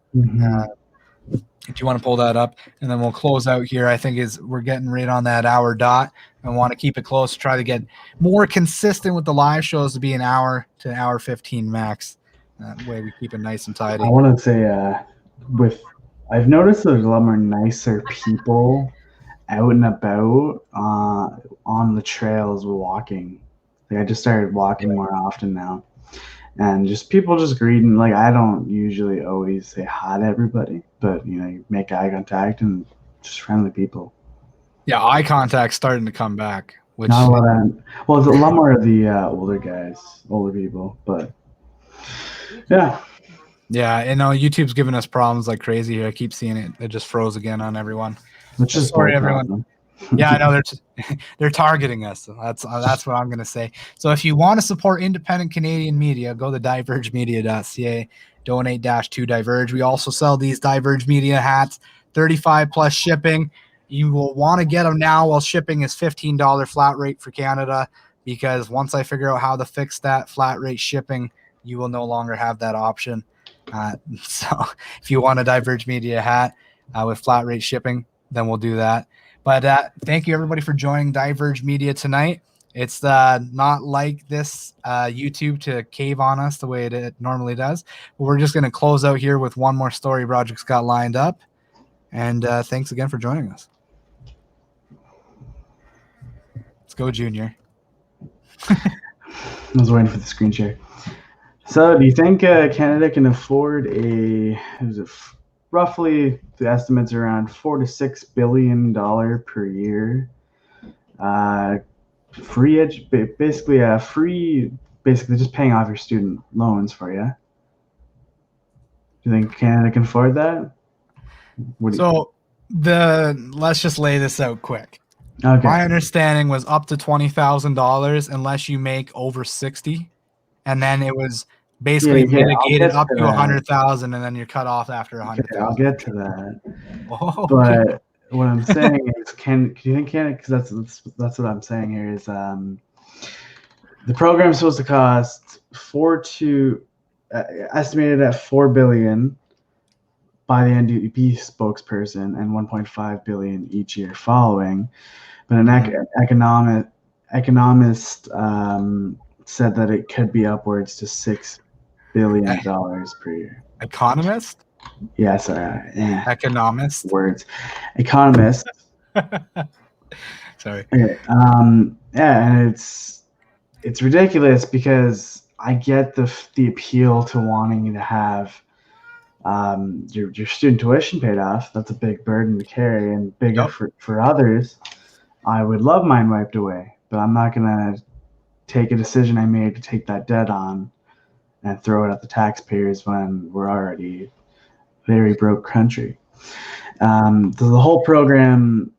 Do you want to pull that up, and then we'll close out here? I think we're getting right on that hour dot. I want to keep it close. Try to get more consistent with the live shows to be an hour to an hour 15 max. That way we keep it nice and tidy. I want to say, I've noticed there's a lot more nicer people out and about on the trails walking. Like I just started walking more often now, and just people just greeting. Like I don't usually always say hi to everybody, but you make eye contact and just friendly people. Yeah, eye contact starting to come back. Which Not a lot of, well, it's a lot more of the older people, but yeah. Yeah, YouTube's giving us problems like crazy here. I keep seeing it. It just froze again on everyone. Which is sorry, everyone. Yeah, I know they're targeting us. So that's what I'm gonna say. So if you want to support independent Canadian media, go to divergemedia.ca. Donate to Diverge. We also sell these Diverge Media hats, 35 plus shipping. You will want to get them now while shipping is $15 flat rate for Canada, because once I figure out how to fix that flat rate shipping, you will no longer have that option. So if you want a Diverge Media hat with flat rate shipping, then we'll do that. But thank you, everybody, for joining Diverge Media tonight. It's not like this YouTube to cave on us the way it normally does. But we're just going to close out here with one more story Broderick's got lined up. And thanks again for joining us. Let's go, Junior. I was waiting for the screen share. So do you think Canada can afford roughly, the estimates are around $4 to $6 billion per year basically just paying off your student loans for you? Do you think Canada can afford that? Let's just lay this out quick. Okay. My understanding was up to $20,000 unless you make over 60, and then it was basically Yeah, I'll mitigated get up to to that. 100,000, and then you're cut off after Okay, 100,000. I'll get to that. Oh, okay. But what I'm saying is, can you think can it? Because that's what I'm saying here is the program's supposed to cost estimated at $4 billion by the NDP spokesperson and 1.5 billion each year following. But an economist said that it could be upwards to $6 billion per year. Economist? Yeah, sorry. Economist? Words. Economist. Sorry. Okay, yeah, and it's ridiculous because I get the appeal to wanting to have your student tuition paid off. That's a big burden to carry and bigger Yep. for others. I would love mine wiped away, but I'm not gonna take a decision I made to take that debt on and throw it at the taxpayers when we're already a very broke country. The whole program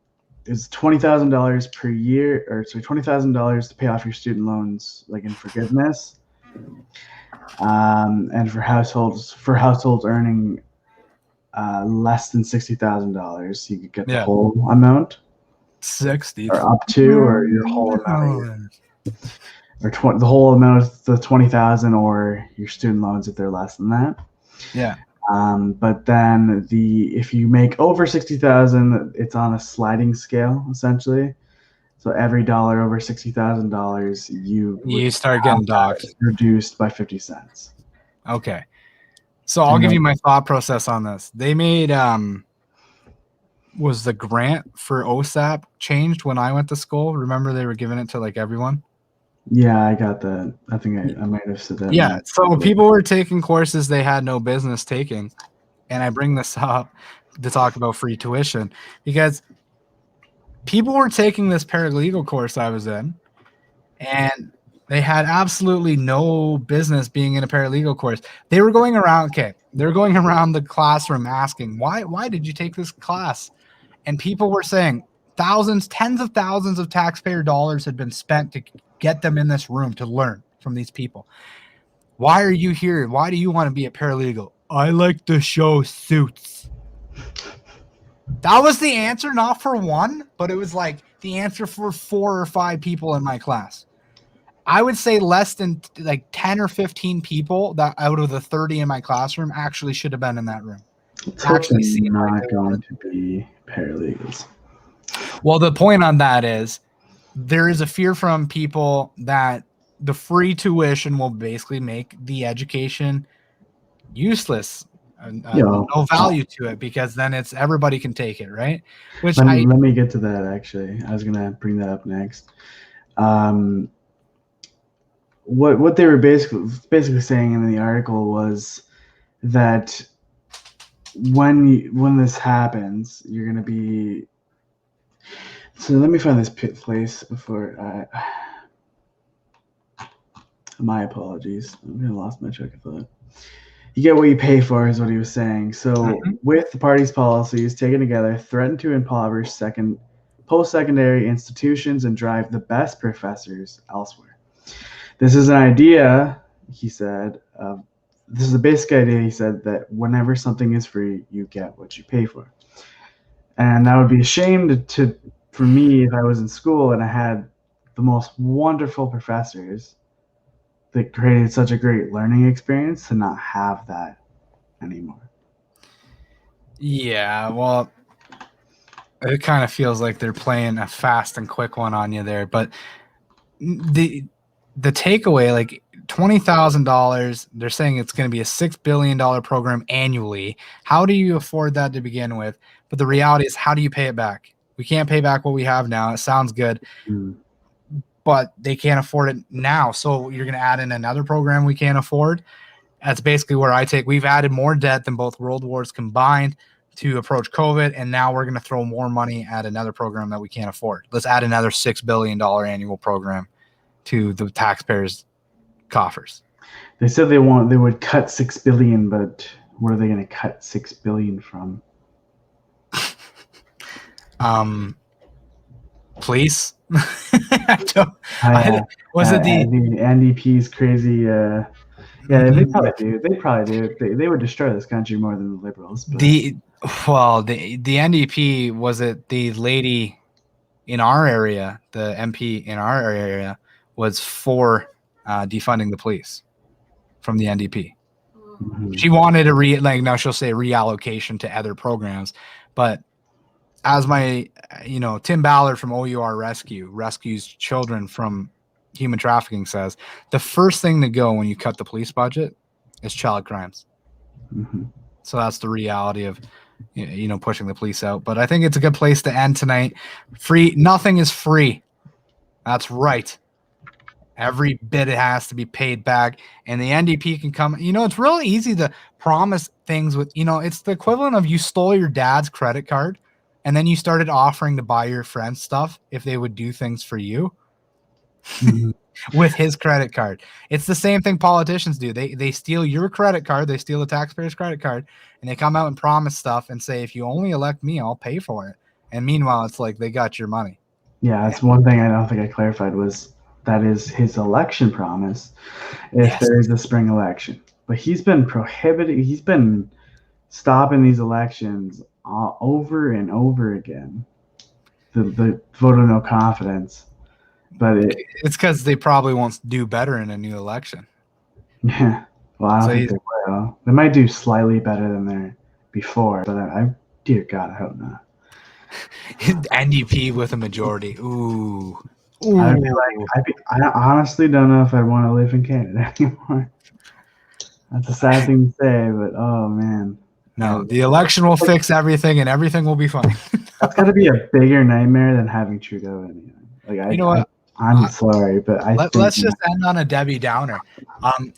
is $20,000 per year, or sorry, $20,000 to pay off your student loans, like in forgiveness. And for households earning less than $60,000, you could get the whole amount, 60 or up to, or your whole amount, or the whole amount of the 20,000, or your student loans if they're less than that. Yeah. But then if you make over 60,000, it's on a sliding scale essentially. So every dollar over $60,000, you start getting docked. Reduced by 50 cents. Okay. So I'll give you my thought process on this. They made was the grant for OSAP changed when I went to school? Remember they were giving it to like everyone? Yeah, I got that. I think I might have said that. Yeah. So people were taking courses they had no business taking. And I bring this up to talk about free tuition because people were taking this paralegal course I was in, and they had absolutely no business being in a paralegal course. They were going around, the classroom asking, why did you take this class? And people were saying tens of thousands of taxpayer dollars had been spent to get them in this room to learn from these people. Why are you here? Why do you want to be a paralegal? I like to show suits. That was the answer, not for one, but it was like the answer for 4 or 5 people in my class. I would say less than like 10 or 15 people that out of the 30 in my classroom actually should have been in that room. Actually, not going to be paralegals. Well, the point on that is there is a fear from people that the free tuition will basically make the education useless. No value to it because then it's everybody can take it, right? Which let me get to that. Actually, I was gonna bring that up next. What they were basically saying in the article was that when this happens, you're gonna be. So let me find this place before my apologies. I'm gonna lost my track of thought. You get what you pay for is what he was saying. So with the party's policies taken together, threaten to impoverish post-secondary institutions and drive the best professors elsewhere. This is an idea, he said. This is a basic idea, he said, that whenever something is free, you get what you pay for. And that would be a shame for me if I was in school and I had the most wonderful professors that created such a great learning experience to not have that anymore. Yeah, well, it kind of feels like they're playing a fast and quick one on you there. But the takeaway, like $20,000, they're saying it's going to be a $6 billion program annually. How do you afford that to begin with? But the reality is, how do you pay it back? We can't pay back what we have now. It sounds good. But they can't afford it now. So you're going to add in another program we can't afford. That's basically where we've added more debt than both world wars combined to approach COVID. And now we're going to throw more money at another program that we can't afford. Let's add another $6 billion annual program to the taxpayers' coffers. They said they would cut $6 billion, but where are they going to cut $6 billion from? Police. Was it the NDP's crazy? Yeah, they probably do. They probably do. They would destroy this country more than the Liberals. But. the NDP? Was it the lady in our area? The MP in our area was for defunding the police from the NDP. Mhm. She wanted now she'll say reallocation to other programs, but as my Tim Ballard from OUR rescues children from human trafficking says, the first thing to go when you cut the police budget is child crimes. Mhm. So that's the reality of pushing the police out. But I think it's a good place to end tonight. Nothing is free. That's right. Every bit it has to be paid back, and the NDP can come. It's really easy to promise things with. It's the equivalent of you stole your dad's credit card, and then you started offering to buy your friends stuff if they would do things for you Mhm. with his credit card. It's the same thing politicians do. They steal your credit card, they steal the taxpayer's credit card, and they come out and promise stuff and say, if you only elect me, I'll pay for it. And meanwhile, it's like they got your money. Yeah, that's one thing I don't think I clarified was that is his election promise if Yes. there is a spring election. But he's been prohibiting, he's been stopping these elections over and over again. The vote of no confidence. But It's because they probably won't do better in a new election. yeah, well, I don't So think they will. They might do slightly better than they before, but dear God, I hope not. NDP with a majority. Ooh. I'd be like, I honestly don't know if I want to live in Canada anymore. That's a sad thing to say, but oh man. No, the election will fix everything, and everything will be fine. That's got to be a bigger nightmare than having Trudeau anyway. Like, what? I'm sorry, but Let's just end on a Debbie Downer.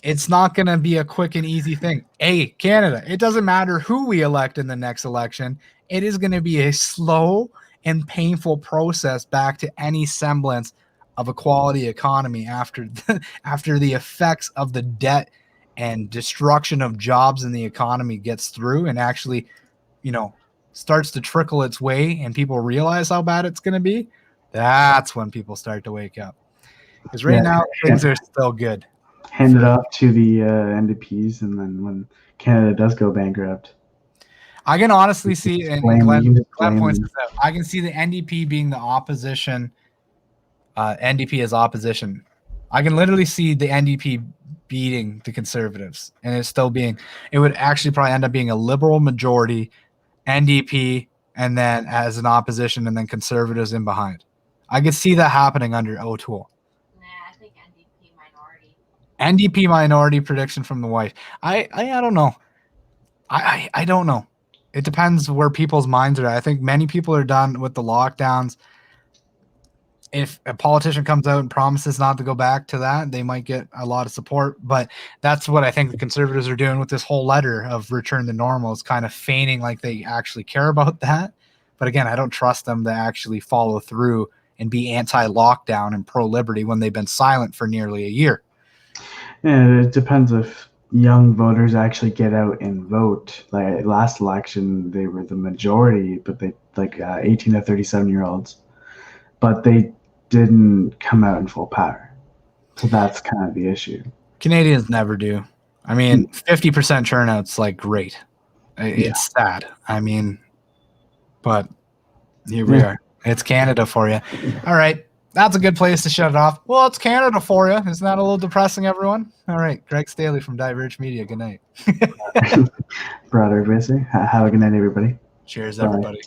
It's not going to be a quick and easy thing. Canada, it doesn't matter who we elect in the next election. It is going to be a slow and painful process back to any semblance of a quality economy after the effects of the debt and destruction of jobs in the economy gets through and actually, starts to trickle its way and people realize how bad it's going to be. That's when people start to wake up. Because now things are still good. Hand it off to the NDPs, and then when Canada does go bankrupt, I can honestly see, and Glenn points this out, I can see the NDP being the opposition. NDP as opposition. I can literally see the NDP beating the Conservatives, and it would actually probably end up being a Liberal majority, NDP, and then as an opposition, and then Conservatives in behind. I could see that happening under O'Toole. Nah, I think NDP minority. NDP minority prediction from the wife. I don't know. I don't know. It depends where people's minds are at. I think many people are done with the lockdowns. If a politician comes out and promises not to go back to that, they might get a lot of support. But that's what I think the Conservatives are doing with this whole letter of return to normal, is kind of feigning like they actually care about that. But again, I don't trust them to actually follow through and be anti-lockdown and pro-liberty when they've been silent for nearly a year. Yeah, it depends if young voters actually get out and vote. Like last election, they were the majority, but they 18 to 37-year-olds, but they didn't come out in full power. So that's kind of the issue. Canadians never do. I mean, 50% turnout's like great. It's sad. I mean, but here we are. It's Canada for you. All right. That's a good place to shut it off. Well, it's Canada for you. Isn't that a little depressing, everyone? All right. Greg Staley from Diverge Media. Good night. Brother, busy. Have a good night, everybody. Cheers, Bye. everybody.